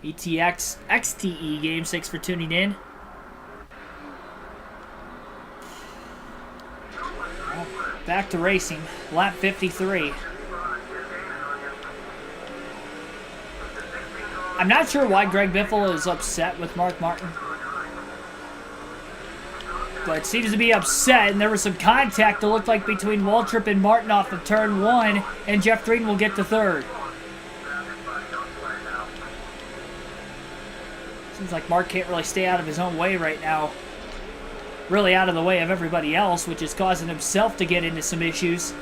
ETX XTE Game 6 for tuning in. Well, back to racing. Lap 53. I'm not sure why Greg Biffle is upset with Mark Martin. But seems to be upset, and there was some contact that looked like between Waltrip and Martin off of turn 1, and Jeff Green will get to third. Seems like Mark can't really stay out of his own way right now. Really out of the way of everybody else, which is causing himself to get into some issues.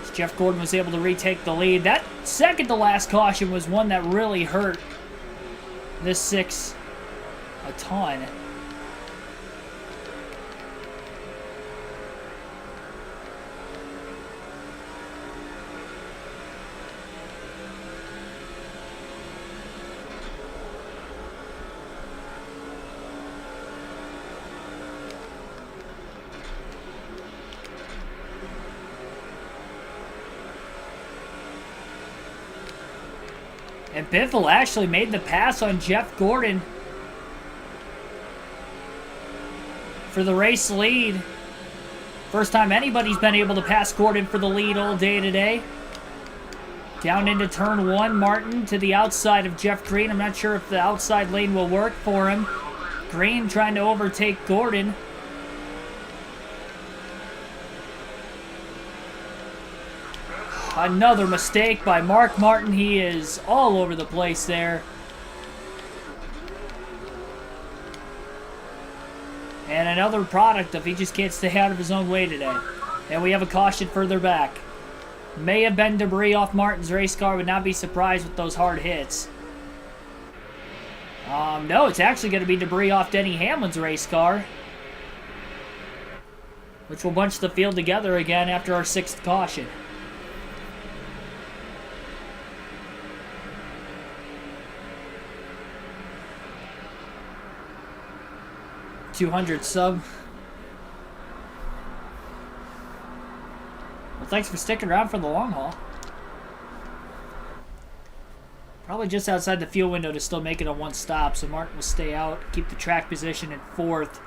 As Jeff Gordon was able to retake the lead. That second to last caution was one that really hurt this 6 a ton. And Biffle actually made the pass on Jeff Gordon for the race lead. First time anybody's been able to pass Gordon for the lead all day today. Down into turn 1, Martin to the outside of Jeff Green. I'm not sure if the outside lane will work for him. Green trying to overtake Gordon. Another mistake by Mark Martin. He is all over the place there. And another product of he just can't stay out of his own way today. And we have a caution further back. May have been debris off Martin's race car. Would not be surprised with those hard hits. No, it's actually going to be debris off Denny Hamlin's race car, which will bunch the field together again after our 6th caution. $200 sub. Well, thanks for sticking around for the long haul. Probably just outside the fuel window to still make it a 1 stop, so Martin will stay out, keep the track position in 4th.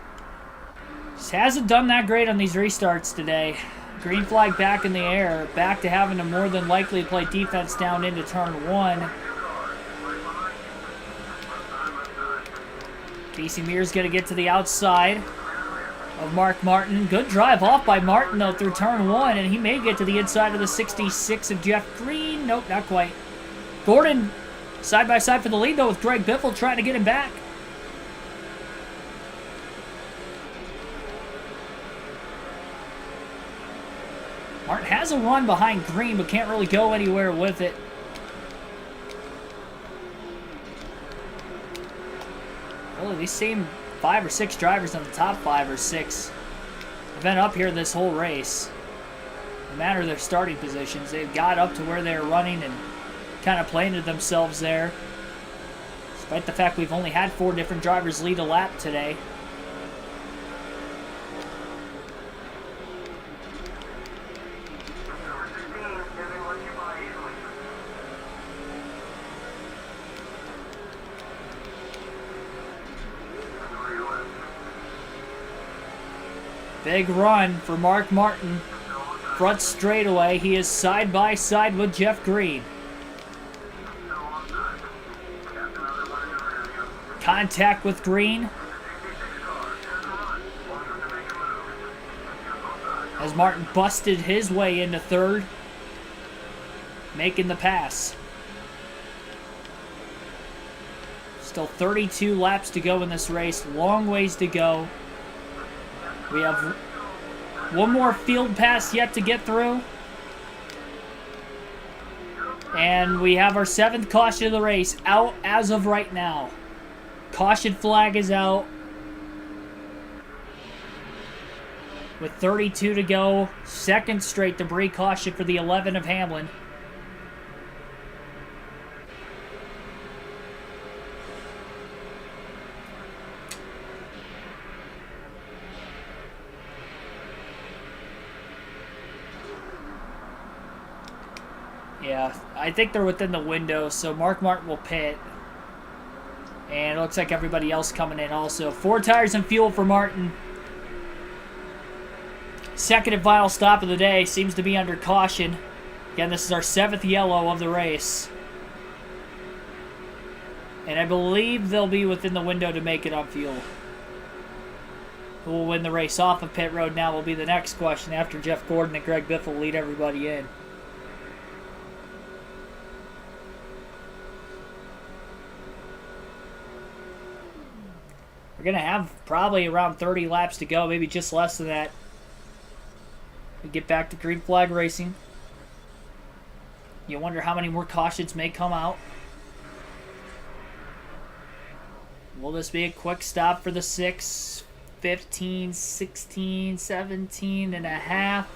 Just hasn't done that great on these restarts today. Green flag back in the air, back to having to more than likely play defense down into turn 1. Casey Mears going to get to the outside of Mark Martin. Good drive off by Martin, though, through turn 1, and he may get to the inside of the 66 of Jeff Green. Nope, not quite. Gordon side by side for the lead, though, with Greg Biffle trying to get him back. Martin has a run behind Green, but can't really go anywhere with it. Really, these same 5 or 6 drivers in the top 5 or 6 have been up here this whole race. No matter their starting positions, they've got up to where they're running and kind of planted themselves there. Despite the fact we've only had 4 different drivers lead a lap today. Big run for Mark Martin. Front straightaway. He is side by side with Jeff Green. Contact with Green. As Martin busted his way into 3rd. Making the pass. Still 32 laps to go in this race. Long ways to go. We have one more field pass yet to get through. And we have our 7th caution of the race out as of right now. Caution flag is out. With 32 to go. 2nd straight debris caution for the 11 of Hamlin. Yeah, I think they're within the window, so Mark Martin will pit. And it looks like everybody else coming in also. 4 tires and fuel for Martin. 2nd and final stop of the day. Seems to be under caution. Again, this is our 7th yellow of the race. And I believe they'll be within the window to make it on fuel. Who will win the race off of pit road now will be the next question after Jeff Gordon and Greg Biffle lead everybody in. We're going to have probably around 30 laps to go, maybe just less than that. We get back to green flag racing. You wonder how many more cautions may come out. Will this be a quick stop for the 6, 15, 16, 17 and a half?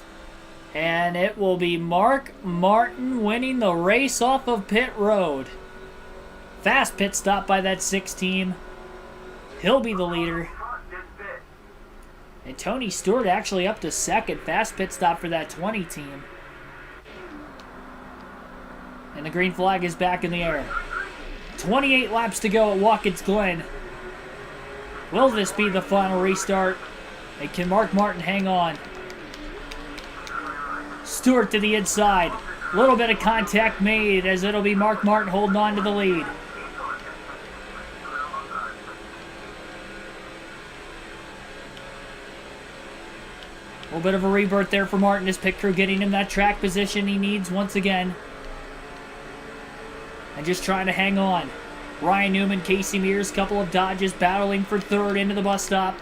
And it will be Mark Martin winning the race off of pit road. Fast pit stop by that 6 team. He'll be the leader. And Tony Stewart actually up to 2nd. Fast pit stop for that 20 team. And the green flag is back in the air. 28 laps to go at Watkins Glen. Will this be the final restart? And can Mark Martin hang on? Stewart to the inside. A little bit of contact made as it'll be Mark Martin holding on to the lead. A little bit of a rebirth there for Martin. His pit crew getting him that track position he needs once again. And just trying to hang on. Ryan Newman, Casey Mears, couple of Dodges battling for third into the bus stop.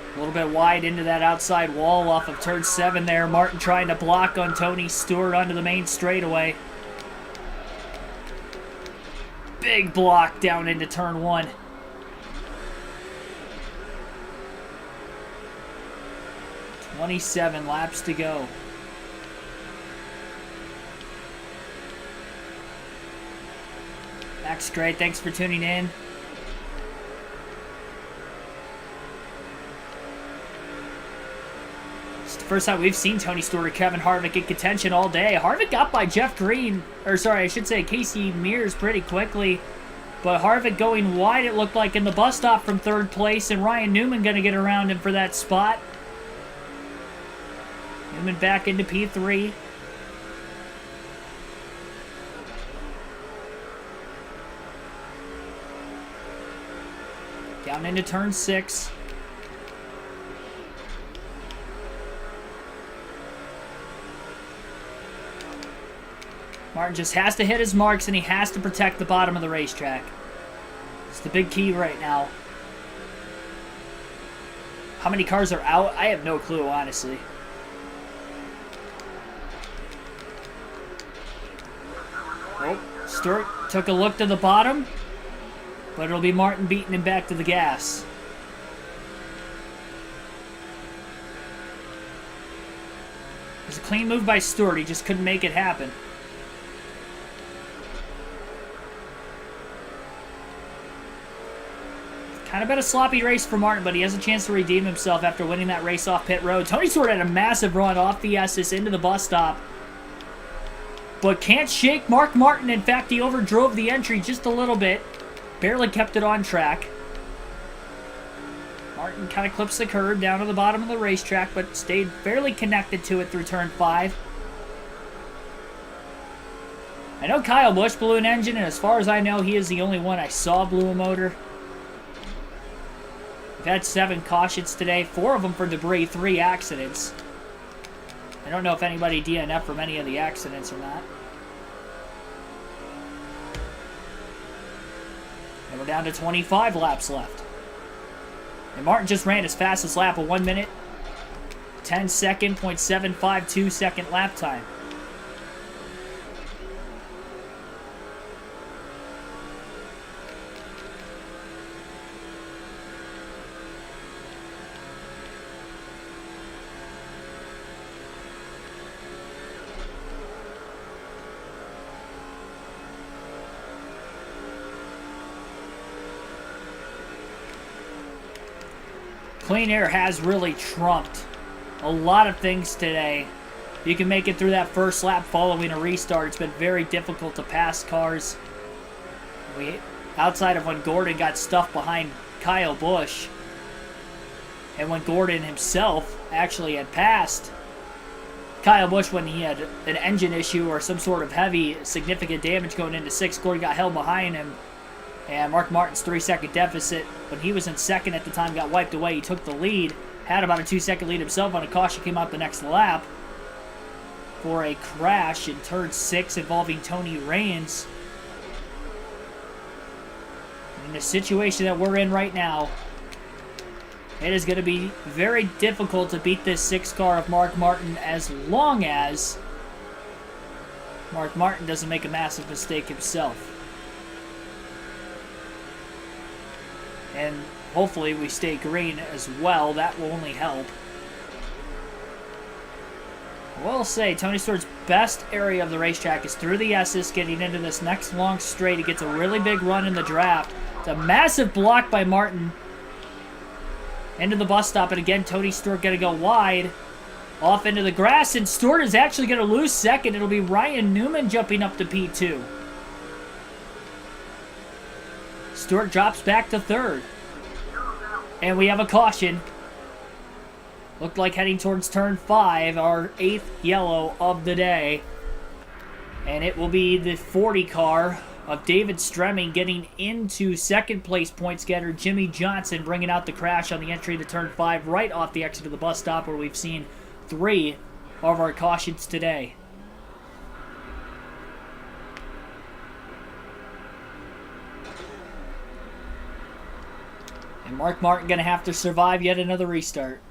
A little bit wide into that outside wall off of turn 7 there. Martin trying to block on Tony Stewart onto the main straightaway. Big block down into turn 1. "27 laps to go." Max, great. Thanks for tuning in. First time we've seen Tony Stewart or Kevin Harvick in contention all day. Harvick got by Jeff Green, or sorry, I should say Casey Mears pretty quickly. But Harvick going wide, it looked like, in the bus stop from third place, and Ryan Newman going to get around him for that spot. Newman back into P3. Down into turn 6. Martin just has to hit his marks, and he has to protect the bottom of the racetrack. It's the big key right now. How many cars are out? I have no clue, honestly. Oh, Stewart took a look to the bottom, but it'll be Martin beating him back to the gas. It was a clean move by Stewart. He just couldn't make it happen. Kind of been a sloppy race for Martin, but he has a chance to redeem himself after winning that race off pit road. Tony Stewart had a massive run off the Estes into the bus stop, but can't shake Mark Martin. In fact, he overdrove the entry just a little bit. Barely kept it on track. Martin kind of clips the curb down to the bottom of the racetrack, but stayed fairly connected to it through turn 5. I know Kyle Busch blew an engine, and as far as I know, he is the only one I saw blew a motor. We've had 7 cautions today, 4 of them for debris, 3 accidents. I don't know if anybody DNF'd from any of the accidents or not. And we're down to 25 laps left. And Martin just ran his fastest lap, a 1 minute, 10 second, .752 second lap time. Clean air has really trumped a lot of things today. You can make it through that first lap following a restart. It's been very difficult to pass cars. Outside of when Gordon got stuffed behind Kyle Busch, and when Gordon himself actually had passed Kyle Busch when he had an engine issue or some sort of heavy, significant damage going into 6th. Gordon got held behind him. And Mark Martin's 3-second deficit, when he was in 2nd at the time, got wiped away. He took the lead, had about a 2-second lead himself on a caution, came out the next lap for a crash in turn 6 involving Tony Raines. In the situation that we're in right now, it is going to be very difficult to beat this 6 car of Mark Martin as long as Mark Martin doesn't make a massive mistake himself. And hopefully we stay green as well. That will only help. I will say, Tony Stewart's best area of the racetrack is through the S's, getting into this next long straight. He gets a really big run in the draft. It's a massive block by Martin. Into the bus stop, and again, Tony Stewart going to go wide. Off into the grass, and Stewart is actually going to lose second. It'll be Ryan Newman jumping up to P2. Stewart drops back to third. And we have a caution. Looked like heading towards turn 5, our 8th yellow of the day. And it will be the 40 car of David Stremming getting into second place point getter Jimmy Johnson, bringing out the crash on the entry to turn 5 right off the exit of the bus stop, where we've seen 3 of our cautions today. And Mark Martin going to have to survive yet another restart.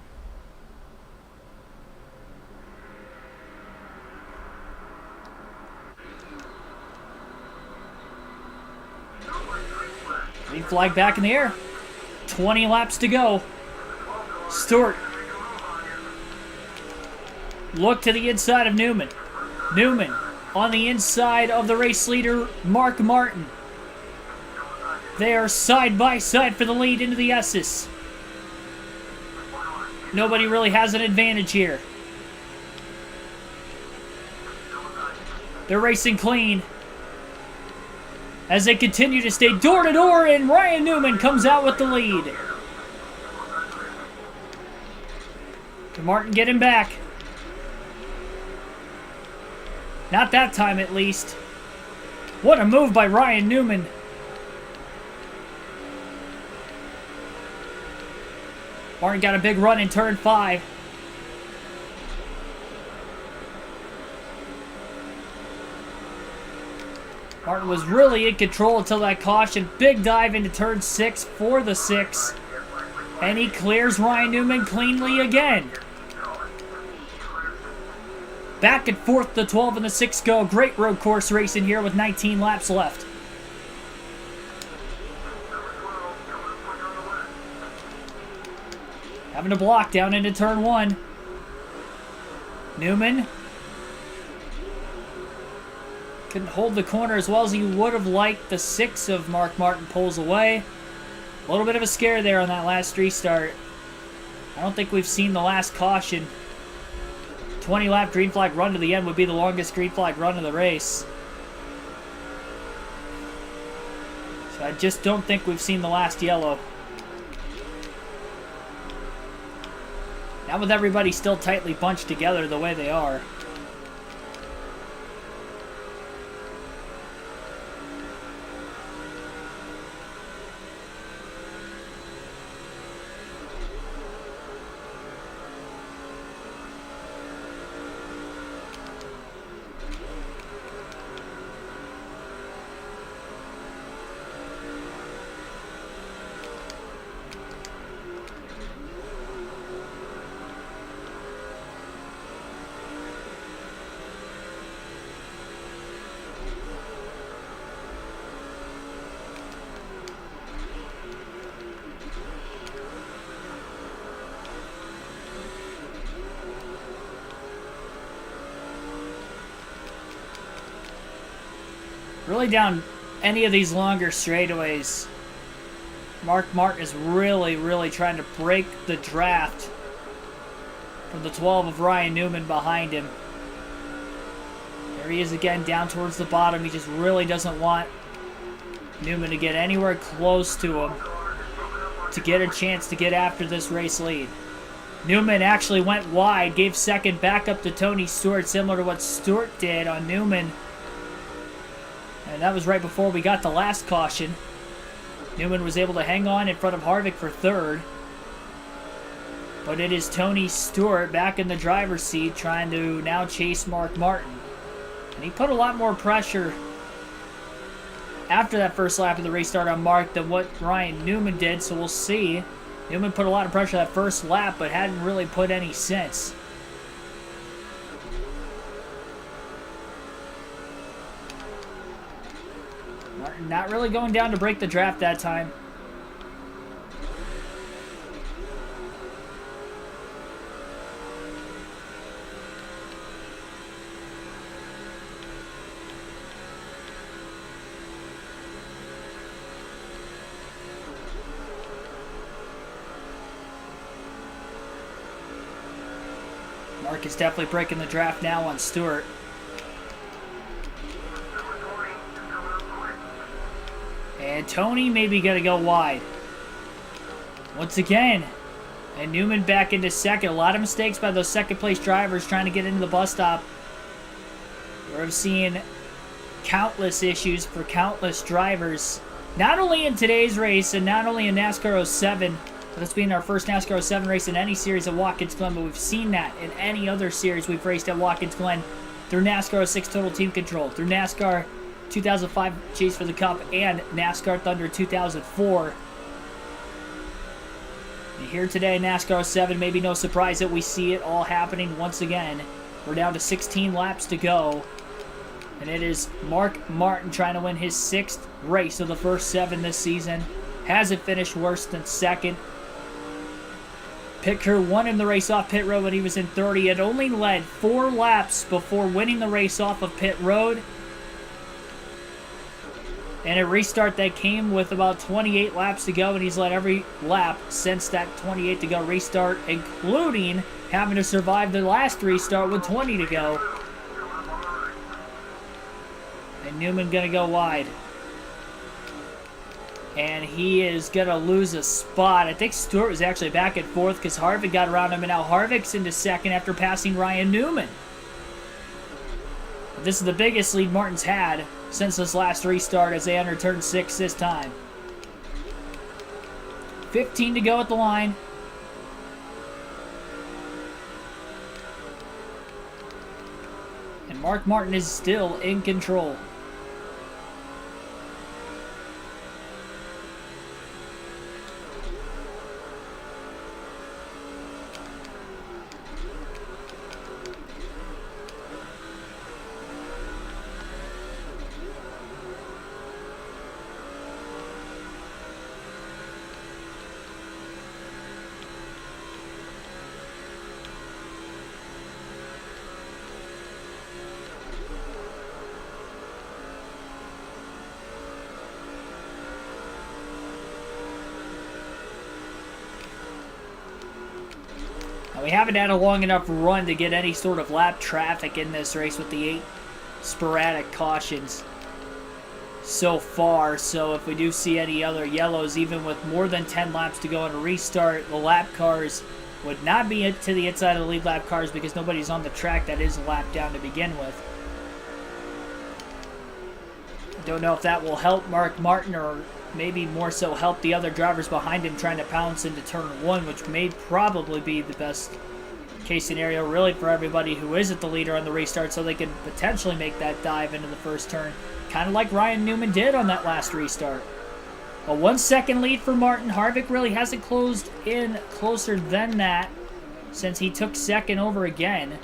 Green flag back in the air. 20 laps to go. Stewart. Look to the inside of Newman. Newman on the inside of the race leader, Mark Martin. They are side by side for the lead into the S's. Nobody really has an advantage here. They're racing clean as they continue to stay door to door, and Ryan Newman comes out with the lead. Can Martin get him back? Not that time, at least. What a move by Ryan Newman. Martin got a big run in turn 5. Martin was really in control until that caution. Big dive into turn 6 for the 6. And he clears Ryan Newman cleanly again. Back and forth, the 12 and the 6 go. Great road course racing here with 19 laps left. Having a block down into turn 1. Newman couldn't hold the corner as well as he would have liked. The 6 of Mark Martin pulls away. A little bit of a scare there on that last restart. I don't think we've seen the last caution. 20-lap green flag run to the end would be the longest green flag run of the race. So I just don't think we've seen the last yellow. Now with everybody still tightly bunched together the way they are. Really down any of these longer straightaways, Mark Martin is really trying to break the draft from the 12 of Ryan Newman behind him. There he is again down towards the bottom. He just really doesn't want Newman to get anywhere close to him to get a chance to get after this race lead. Newman actually went wide, gave second back up to Tony Stewart, similar to what Stewart did on Newman. And that was right before we got the last caution. Newman was able to hang on in front of Harvick for third. But it is Tony Stewart back in the driver's seat trying to now chase Mark Martin. And he put a lot more pressure after that first lap of the restart on Mark than what Ryan Newman did, so we'll see. Newman put a lot of pressure that first lap, but hadn't really put any since. Martin not really going down to break the draft that time. Mark is definitely breaking the draft now on Stewart. And Tony maybe going to go wide. Once again. And Newman back into second. A lot of mistakes by those second place drivers trying to get into the bus stop. We're seeing countless issues for countless drivers. Not only in today's race and not only in NASCAR 07, but it's been our first NASCAR 07 race in any series at Watkins Glen, but we've seen that in any other series we've raced at Watkins Glen through NASCAR 06 Total Team Control, through NASCAR 2005 Chase for the Cup, and NASCAR Thunder 2004. And here today, NASCAR 07, maybe no surprise that we see it all happening once again. We're down to 16 laps to go. And it is Mark Martin trying to win his 6th race of the first 7 this season. Hasn't finished worse than second. Pit crew won him the race off pit road when he was in 30. It only led 4 laps before winning the race off of pit road. And a restart that came with about 28 laps to go, and he's led every lap since that 28 to go restart, including having to survive the last restart with 20 to go. And Newman going to go wide. And he is going to lose a spot. I think Stewart was actually back and forth because Harvick got around him, and now Harvick's into second after passing Ryan Newman. This is the biggest lead Martin's had since this last restart as they enter turn 6 this time. 15 to go at the line. And Mark Martin is still in control. We haven't had a long enough run to get any sort of lap traffic in this race with the 8 sporadic cautions so far. So if we do see any other yellows, even with more than 10 laps to go on a restart, the lap cars would not be to the inside of the lead lap cars because nobody's on the track that is a lap down to begin with. Don't know if that will help Mark Martin or maybe more so help the other drivers behind him trying to pounce into turn 1, which may probably be the best case scenario really for everybody who isn't the leader on the restart, so they can potentially make that dive into the first turn, kind of like Ryan Newman did on that last restart. A 1-second lead for Martin. Harvick really hasn't closed in closer than that since he took second over again.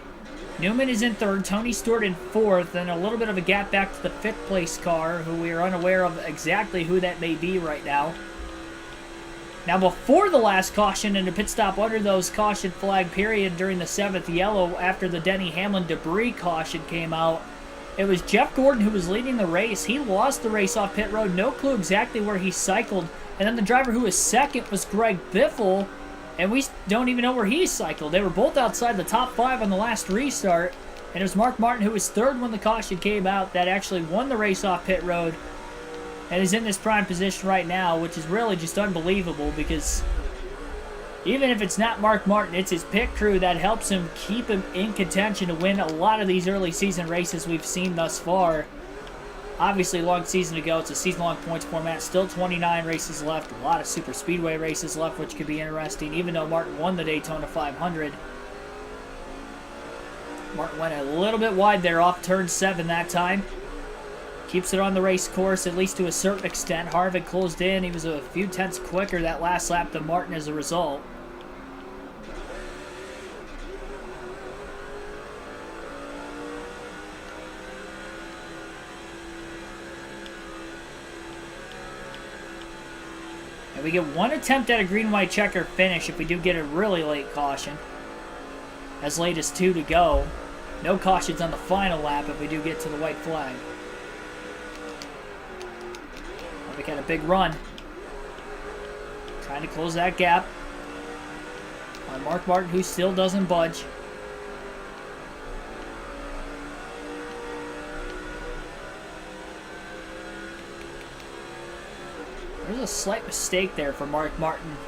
Newman is in third, Tony Stewart in fourth, and a little bit of a gap back to the 5th place car, who we are unaware of exactly who that may be right now. Now, before the last caution and a pit stop under those caution flag period during the 7th yellow after the Denny Hamlin debris caution came out, it was Jeff Gordon who was leading the race. He lost the race off pit road, no clue exactly where he cycled, and then the driver who was second was Greg Biffle, and we don't even know where he cycled. They were both outside the top 5 on the last restart. And it was Mark Martin, who was third when the caution came out, that actually won the race off pit road. And is in this prime position right now, which is really just unbelievable because even if it's not Mark Martin, it's his pit crew that helps him keep him in contention to win a lot of these early season races we've seen thus far. Obviously, a long season to go. It's a season-long points format. Still 29 races left. A lot of super speedway races left, which could be interesting, even though Martin won the Daytona 500. Martin went a little bit wide there off turn 7 that time. Keeps it on the race course, at least to a certain extent. Harvick closed in. He was a few tenths quicker that last lap than Martin as a result. We get one attempt at a green-white checker finish if we do get a really late caution. As late as 2 to go. No cautions on the final lap if we do get to the white flag. We got a big run. Trying to close that gap on Mark Martin, who still doesn't budge. There's a slight mistake there for Mark Martin.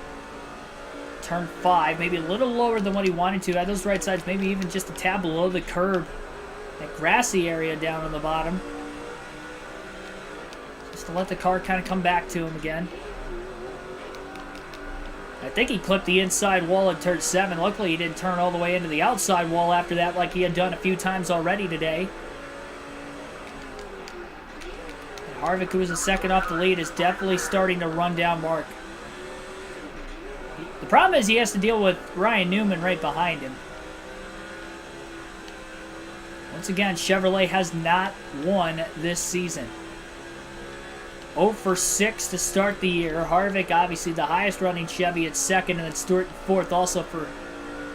Turn 5, maybe a little lower than what he wanted to. At those right sides, maybe even just a tad below the curb. That grassy area down on the bottom. Just to let the car kind of come back to him again. I think he clipped the inside wall at turn 7. Luckily, he didn't turn all the way into the outside wall after that like he had done a few times already today. And Harvick, who was a second off the lead, is definitely starting to run down Mark. The problem is he has to deal with Ryan Newman right behind him. Once again, Chevrolet has not won this season. 0 for 6 to start the year. Harvick, obviously the highest running Chevy at second, and then Stewart fourth also for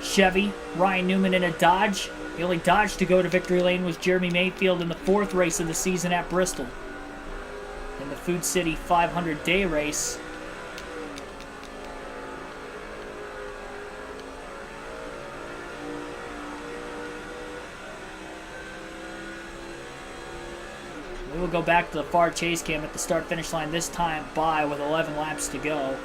Chevy. Ryan Newman in a Dodge. The only Dodge to go to victory lane was Jeremy Mayfield in the 4th race of the season at Bristol. In the Food City 500-day race. We will go back to the far chase cam at the start-finish line, this time by with 11 laps to go.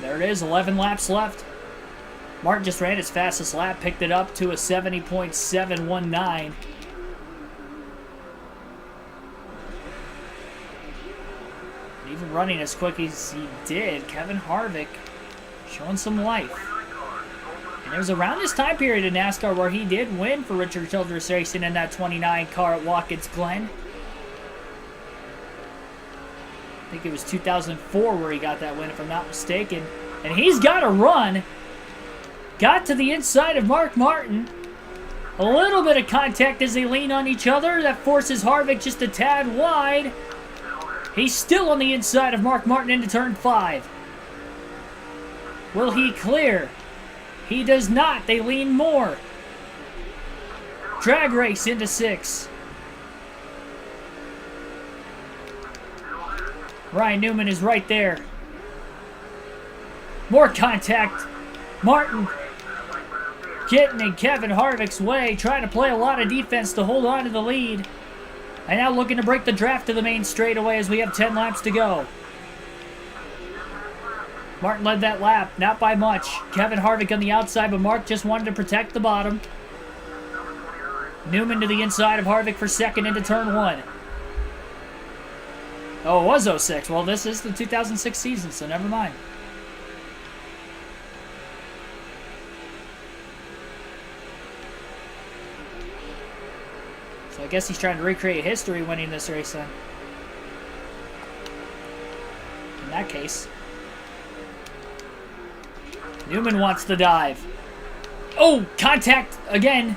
There it is, 11 laps left. Martin just ran his fastest lap, picked it up to a 70.719. Even running as quick as he did, Kevin Harvick showing some life. And it was around this time period in NASCAR where he did win for Richard Childress Racing in that 29 car at Watkins Glen. I think it was 2004 where he got that win, if I'm not mistaken. And he's got a run. Got to the inside of Mark Martin. A little bit of contact as they lean on each other. That forces Harvick just a tad wide. He's still on the inside of Mark Martin into turn 5. Will he clear? He does not. They lean more. Drag race into 6. Ryan Newman is right there. More contact. Martin getting in Kevin Harvick's way, trying to play a lot of defense to hold on to the lead. And now looking to break the draft to the main straightaway as we have 10 laps to go. Martin led that lap, not by much. Kevin Harvick on the outside, but Mark just wanted to protect the bottom. Newman to the inside of Harvick for second into turn 1. Oh, it was 06. Well, this is the 2006 season, so never mind. So I guess he's trying to recreate history winning this race then. In that case. Newman wants the dive. Oh, contact again.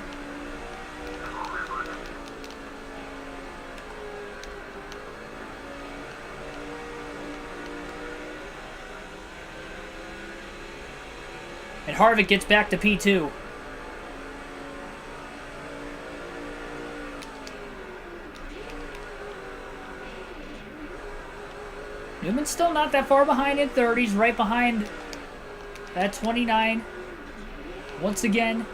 And Harvick gets back to P2. Newman's still not that far behind in 30s, right behind that 29. Once again.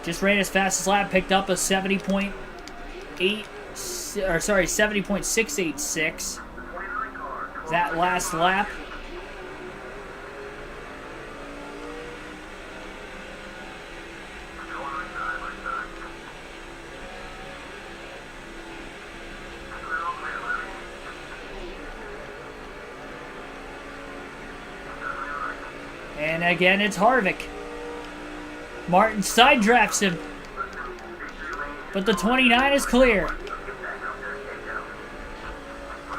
Just ran his fastest lap, picked up a 70.686. That last lap. And again, it's Harvick. Martin side drafts him. But the 29 is clear.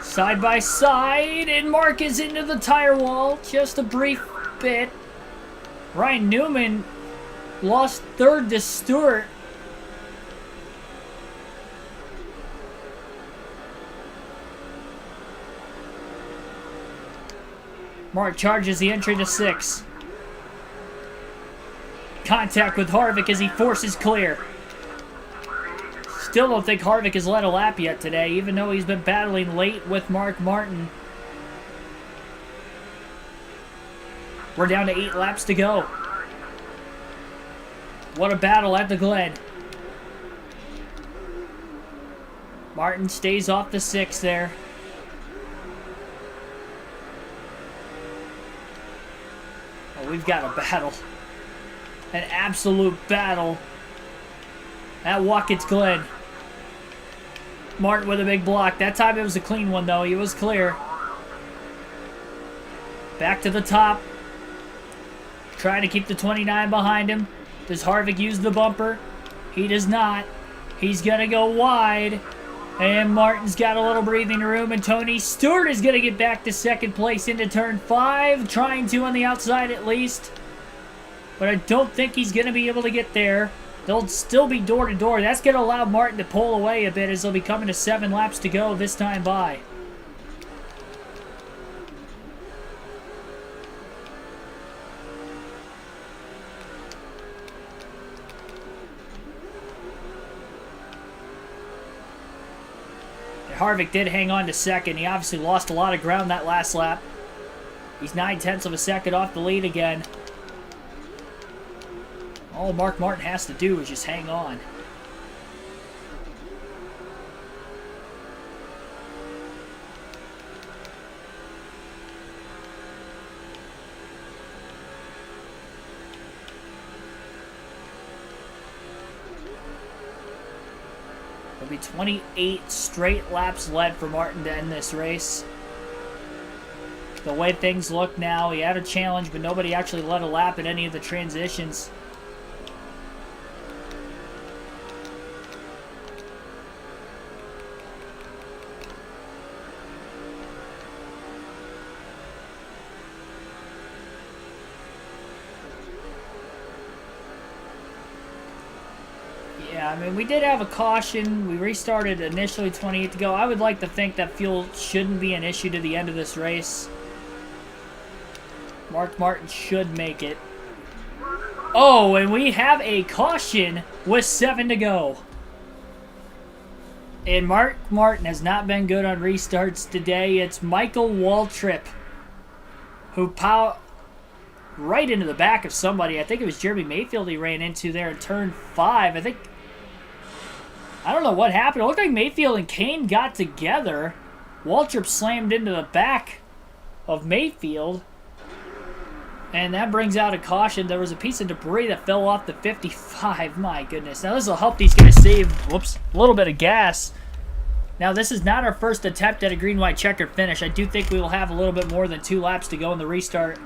Side by side, and Mark is into the tire wall. Just a brief bit. Ryan Newman lost third to Stewart. Mark charges the entry to 6. contact with Harvick as he forces clear. Still don't think Harvick has led a lap yet today, even though he's been battling late with Mark Martin. We're down to 8 laps to go. What a battle at the Glen. Martin stays off the 6 there. Oh, we've got a battle. An absolute battle at Watkins Glen. Martin with a big block. That time it was a clean one, though. He was clear. Back to the top. Trying to keep the 29 behind him. Does Harvick use the bumper? He does not. He's going to go wide. And Martin's got a little breathing room. And Tony Stewart is going to get back to second place into turn 5. Trying to on the outside at least. But I don't think he's going to be able to get there. They'll still be door to door. That's going to allow Martin to pull away a bit as they'll be coming to 7 laps to go this time by. Harvick did hang on to second. He obviously lost a lot of ground that last lap. He's 9/10 of a second off the lead again. All Mark Martin has to do is just hang on. It'll be 28 straight laps led for Martin to end this race. The way things look now, he had a challenge, but nobody actually led a lap in any of the transitions. Yeah, I mean, we did have a caution. We restarted initially 28 to go. I would like to think that fuel shouldn't be an issue to the end of this race. Mark Martin should make it. Oh, and we have a caution with 7 to go. And Mark Martin has not been good on restarts today. It's Michael Waltrip who powered right into the back of somebody. I think it was Jeremy Mayfield he ran into there in turn 5. I don't know what happened. It looked like Mayfield and Kane got together. Waltrip slammed into the back of Mayfield. And that brings out a caution. There was a piece of debris that fell off the 55. My goodness. Now this will help these guys save, whoops, a little bit of gas. Now this is not our first attempt at a green-white checkered finish. I do think we will have a little bit more than 2 laps to go in the restart.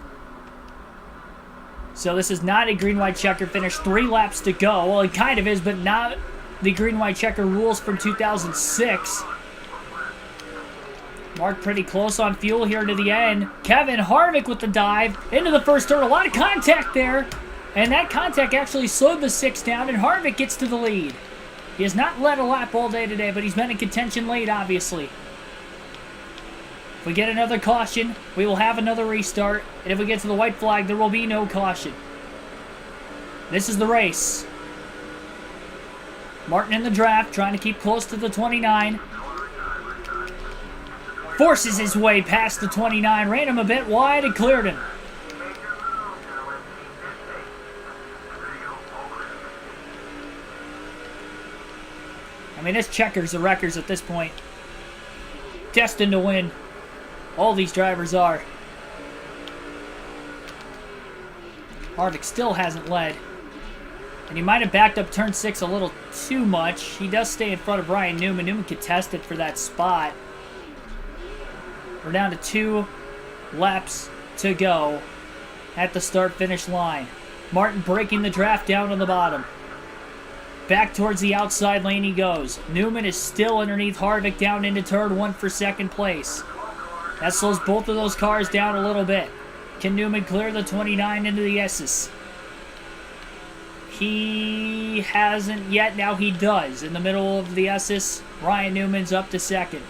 So this is not a green-white checkered finish. 3 laps to go. Well, it kind of is, but not the green-white checker rules from 2006. Mark pretty close on fuel here to the end. Kevin Harvick with the dive into the first turn. A lot of contact there. And that contact actually slowed the 6 down, and Harvick gets to the lead. He has not led a lap all day today, but he's been in contention late, obviously. If we get another caution, we will have another restart. And if we get to the white flag, there will be no caution. This is the race. Martin in the draft, trying to keep close to the 29. Forces his way past the 29, ran him a bit wide and cleared him. I mean, this checkers the records at this point. Destined to win. All these drivers are. Harvick still hasn't led. And he might have backed up turn 6 a little too much. He does stay in front of Ryan Newman. Newman contested for that spot. We're down to 2 laps to go at the start-finish line. Martin breaking the draft down on the bottom. Back towards the outside lane he goes. Newman is still underneath Harvick down into turn 1 for second place. That slows both of those cars down a little bit. Can Newman clear the 29 into the S's? He hasn't yet. Now he does. In the middle of the S's, Ryan Newman's up to second.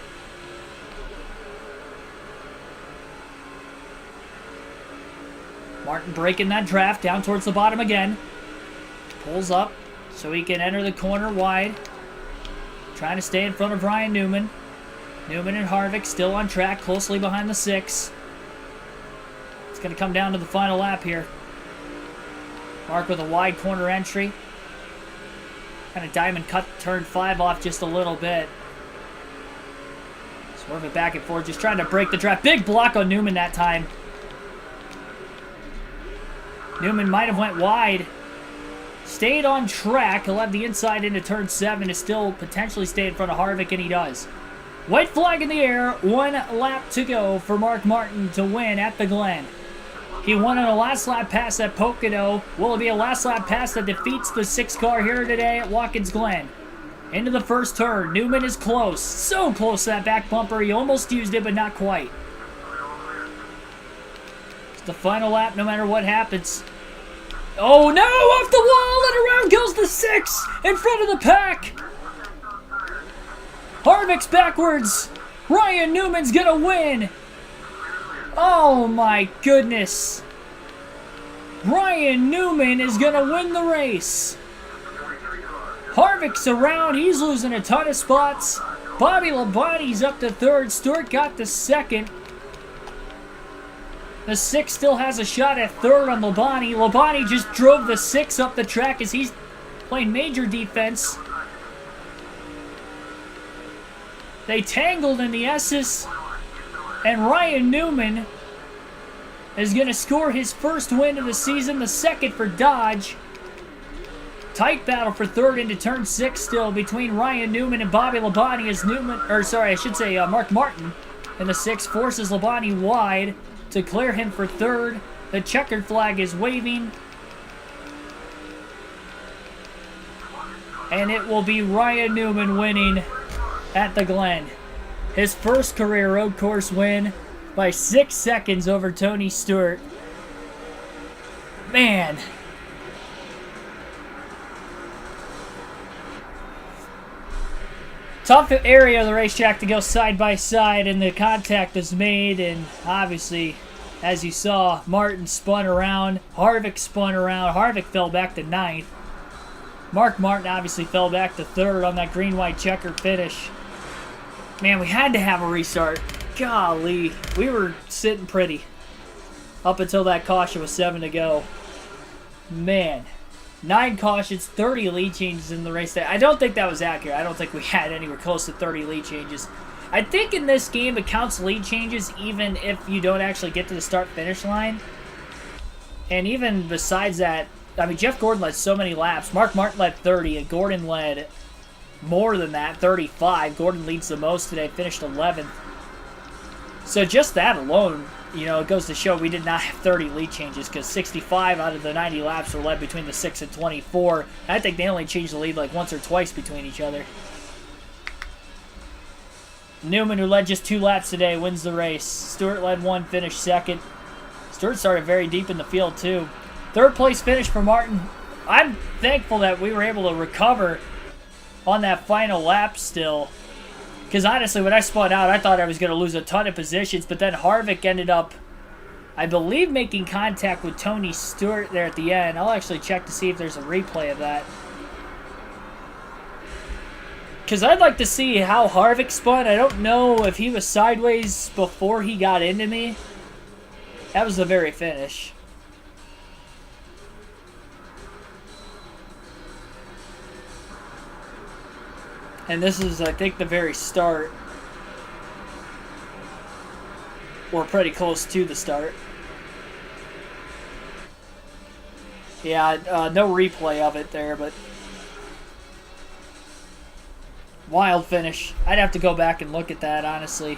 Martin breaking that draft down towards the bottom again. Pulls up so he can enter the corner wide. Trying to stay in front of Ryan Newman. Newman and Harvick still on track, closely behind the 6. It's going to come down to the final lap here. Mark with a wide corner entry. Kind of diamond cut turn 5 off just a little bit. Swerve it back and forth, just trying to break the track. Big block on Newman that time. Newman might have went wide. Stayed on track. He'll have the inside into turn 7 to still potentially stay in front of Harvick, and he does. White flag in the air. 1 lap to go for Mark Martin to win at the Glen. He won on a last lap pass at Pocono. Will it be a last lap pass that defeats the 6 car here today at Watkins Glen? Into the first turn. Newman is close. So close to that back bumper. He almost used it, but not quite. It's the final lap no matter what happens. Oh no! Off the wall and around goes the 6 in front of the pack. Harvick's backwards. Ryan Newman's gonna win. Oh my goodness. Ryan Newman is gonna win the race. Harvick's around. He's losing a ton of spots. Bobby Labonte's up to 3rd. Stewart got the 2nd. The 6 still has a shot at 3rd on Labonte. Labonte just drove the 6 up the track as he's playing major defense. They tangled in the S's. And Ryan Newman is going to score his first win of the season, the 2nd for Dodge. Tight battle for 3rd into turn 6 still between Ryan Newman and Bobby Labonte as Mark Martin in the 6 forces Labonte wide to clear him for 3rd. The checkered flag is waving. And it will be Ryan Newman winning at the Glen. His first career road course win by 6 seconds over Tony Stewart. Man. Tough area of the racetrack to go side by side, and the contact was made, and obviously, as you saw, Martin spun around, Harvick spun around, Harvick fell back to 9th. Mark Martin obviously fell back to 3rd on that green-white checker finish. Man, we had to have a restart. Golly, we were sitting pretty up until that caution with 7 to go. Man. 9 cautions, 30 lead changes in the race. I don't think that was accurate. I don't think we had anywhere close to 30 lead changes. I think in this game it counts lead changes even if you don't actually get to the start-finish line. And even besides that, I mean, Jeff Gordon led so many laps. Mark Martin led 30, and Gordon led more than that, 35. Gordon leads the most today, finished 11th. So just that alone, you know, it goes to show we did not have 30 lead changes because 65 out of the 90 laps were led between the 6 and 24. I think they only changed the lead like once or twice between each other. Newman, who led just 2 laps today, wins the race. Stewart led 1, finished 2nd. Stewart started very deep in the field too. 3rd place finish for Martin. I'm thankful that we were able to recover on that final lap still. Because honestly, when I spun out, I thought I was going to lose a ton of positions. But then Harvick ended up, I believe, making contact with Tony Stewart there at the end. I'll actually check to see if there's a replay of that. Because I'd like to see how Harvick spun. I don't know if he was sideways before he got into me. That was the very finish. And this is, I think, the very start. Or pretty close to the start. Yeah, no replay of it there, but wild finish. I'd have to go back and look at that, honestly.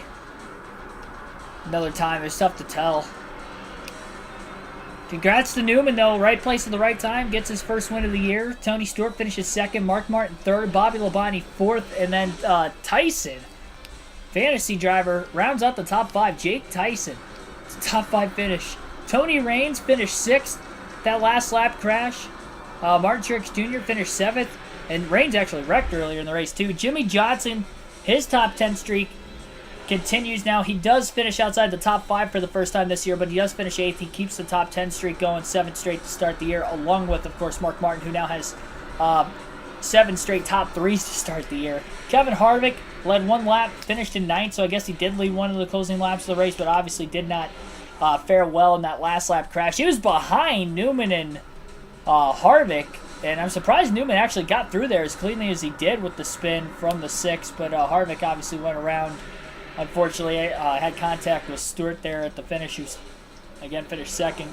Another time. It's tough to tell. Congrats to Newman, though. Right place at the right time. Gets his first win of the year. Tony Stewart finishes 2nd. Mark Martin 3rd. Bobby Labonte 4th. And then Tyson, fantasy driver, rounds out the top 5. Jake Tyson. It's a top 5 finish. Tony Raines finished 6th. That last lap crash. Martin Truex Jr. finished 7th. And Raines actually wrecked earlier in the race, too. Jimmy Johnson, his top 10 streak continues now. He does finish outside the top 5 for the first time this year, but he does finish 8th. He keeps the top 10 streak going, 7 straight to start the year, along with, of course, Mark Martin, who now has 7 straight top 3s to start the year. Kevin Harvick led 1 lap, finished in 9th, so I guess he did lead one of the closing laps of the race, but obviously did not fare well in that last lap crash. He was behind Newman and Harvick, and I'm surprised Newman actually got through there as cleanly as he did with the spin from the 6, but Harvick obviously went around. Unfortunately, had contact with Stewart there at the finish, who again finished 2nd.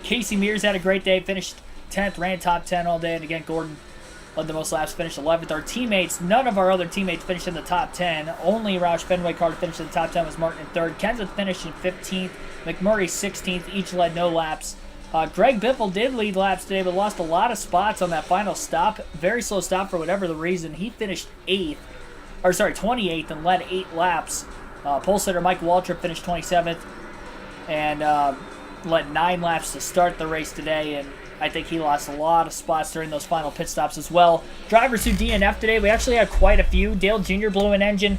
Casey Mears had a great day, finished 10th, ran top 10 all day, and again Gordon led the most laps, finished 11th. Our teammates, none of our other teammates finished in the top 10. Only Roush Fenway car to finish in the top 10 was Martin in 3rd. Kenseth finished in 15th. McMurray 16th. Each led no laps. Greg Biffle did lead laps today, but lost a lot of spots on that final stop. Very slow stop for whatever the reason. He finished 28th and led 8 laps. Pole sitter Mike Waltrip finished 27th and led 9 laps to start the race today, and I think he lost a lot of spots during those final pit stops as well. Drivers who DNF'd today, we actually had quite a few. Dale Jr. blew an engine.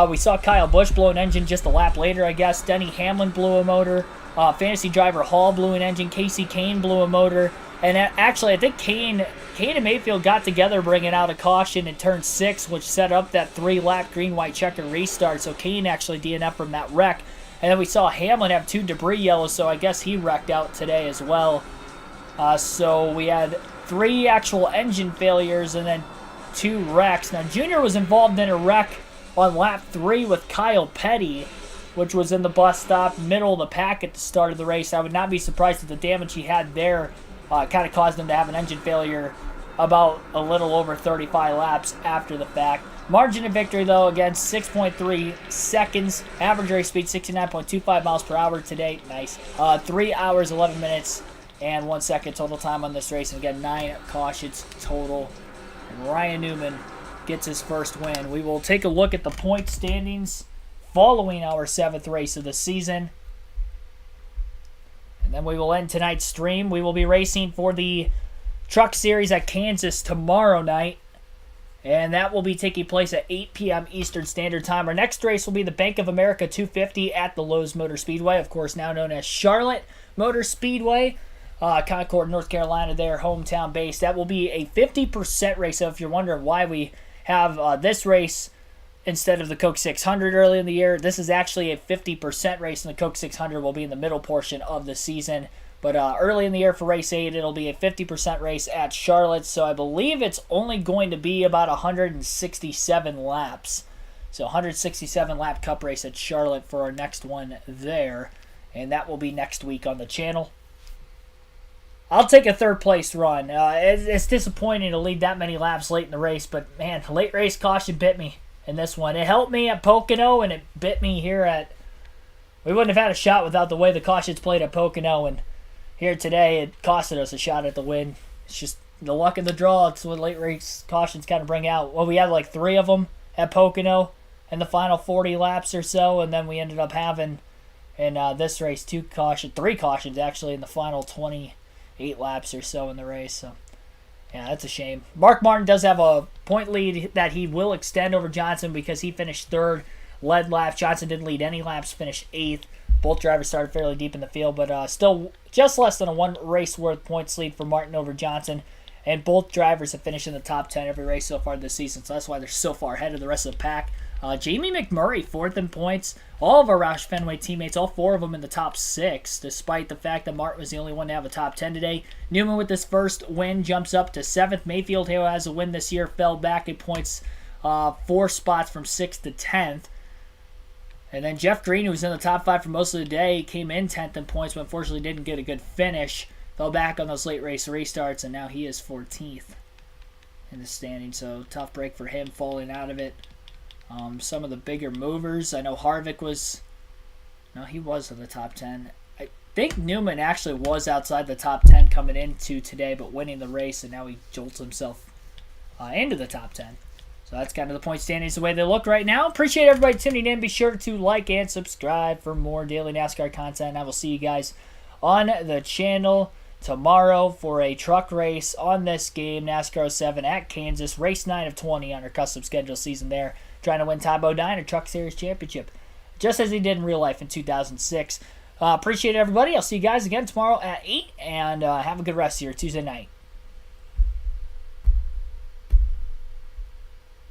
We saw Kyle Busch blow an engine just a lap later, I guess. Denny Hamlin blew a motor. Fantasy driver Hall blew an engine. Casey Kane blew a motor. And actually, I think Kane and Mayfield got together bringing out a caution in turn 6, which set up that 3-lap green-white checker restart. So Kane actually DNF'd from that wreck. And then we saw Hamlin have 2 debris yellows, so I guess he wrecked out today as well. So we had 3 actual engine failures and then 2 wrecks. Now, Junior was involved in a wreck on lap 3 with Kyle Petty, which was in the bus stop, middle of the pack at the start of the race. I would not be surprised if the damage he had there kind of caused him to have an engine failure about a little over 35 laps after the fact. Margin of victory, though, again, 6.3 seconds. Average race speed, 69.25 miles per hour today. Nice. 3 hours, 11 minutes, and 1 second total time on this race. And again, 9 cautions total. And Ryan Newman gets his first win. We will take a look at the point standings following our 7th race of the season. And then we will end tonight's stream. We will be racing for the Truck Series at Kansas tomorrow night. And that will be taking place at 8 p.m. Eastern Standard Time. Our next race will be the Bank of America 250 at the Lowe's Motor Speedway, of course now known as Charlotte Motor Speedway. Concord, North Carolina, their hometown base. That will be a 50% race. So if you're wondering why we have this race instead of the Coke 600 early in the year, this is actually a 50% race, and the Coke 600 will be in the middle portion of the season. But early in the year for race 8, it'll be a 50% race at Charlotte. So I believe it's only going to be about 167 laps. So 167 lap cup race at Charlotte for our next one there. And that will be next week on the channel. I'll take a 3rd place run. It's disappointing to lead that many laps late in the race, but man, late race caution bit me in this one. It helped me at Pocono, and it bit me here at... We wouldn't have had a shot without the way the cautions played at Pocono, and here today it costed us a shot at the win. It's just the luck of the draw. It's what late race cautions kind of bring out. Well, we had like 3 of them at Pocono in the final 40 laps or so, and then we ended up having in this race 3 cautions actually in the final 28 laps or so in the race. So yeah, that's a shame. Mark Martin does have a point lead that he will extend over Johnson because he finished 3rd, led laps. Johnson didn't lead any laps, finished 8th. Both drivers started fairly deep in the field, but still just less than a 1 race worth points lead for Martin over Johnson. And both drivers have finished in the top 10 every race so far this season, so that's why they're so far ahead of the rest of the pack. Jamie McMurray, 4th in points. All of our Roush Fenway teammates, all 4 of them in the top 6, despite the fact that Martin was the only one to have a top 10 today. Newman with his first win jumps up to 7th. Mayfield, who has a win this year, fell back in points 4 spots from 6th to 10th. And then Jeff Green, who was in the top 5 for most of the day, came in 10th in points, but unfortunately didn't get a good finish. Fell back on those late race restarts, and now he is 14th in the standing. So tough break for him falling out of it. Some of the bigger movers, I know Harvick was... No, he was in the top 10. I think Newman actually was outside the top 10 coming into today, but winning the race, and now he jolts himself into the top 10. So that's kind of the point standings the way they look right now. Appreciate everybody tuning in. Be sure to like and subscribe for more daily NASCAR content. I will see you guys on the channel tomorrow for a truck race on this game, NASCAR 07 at Kansas. Race 9 of 20 on our custom schedule season there. Trying to win Tybo 9 or Truck Series Championship. just as he did in real life in 2006. Appreciate it, everybody. I'll see you guys again tomorrow at 8, and have a good rest of your Tuesday night.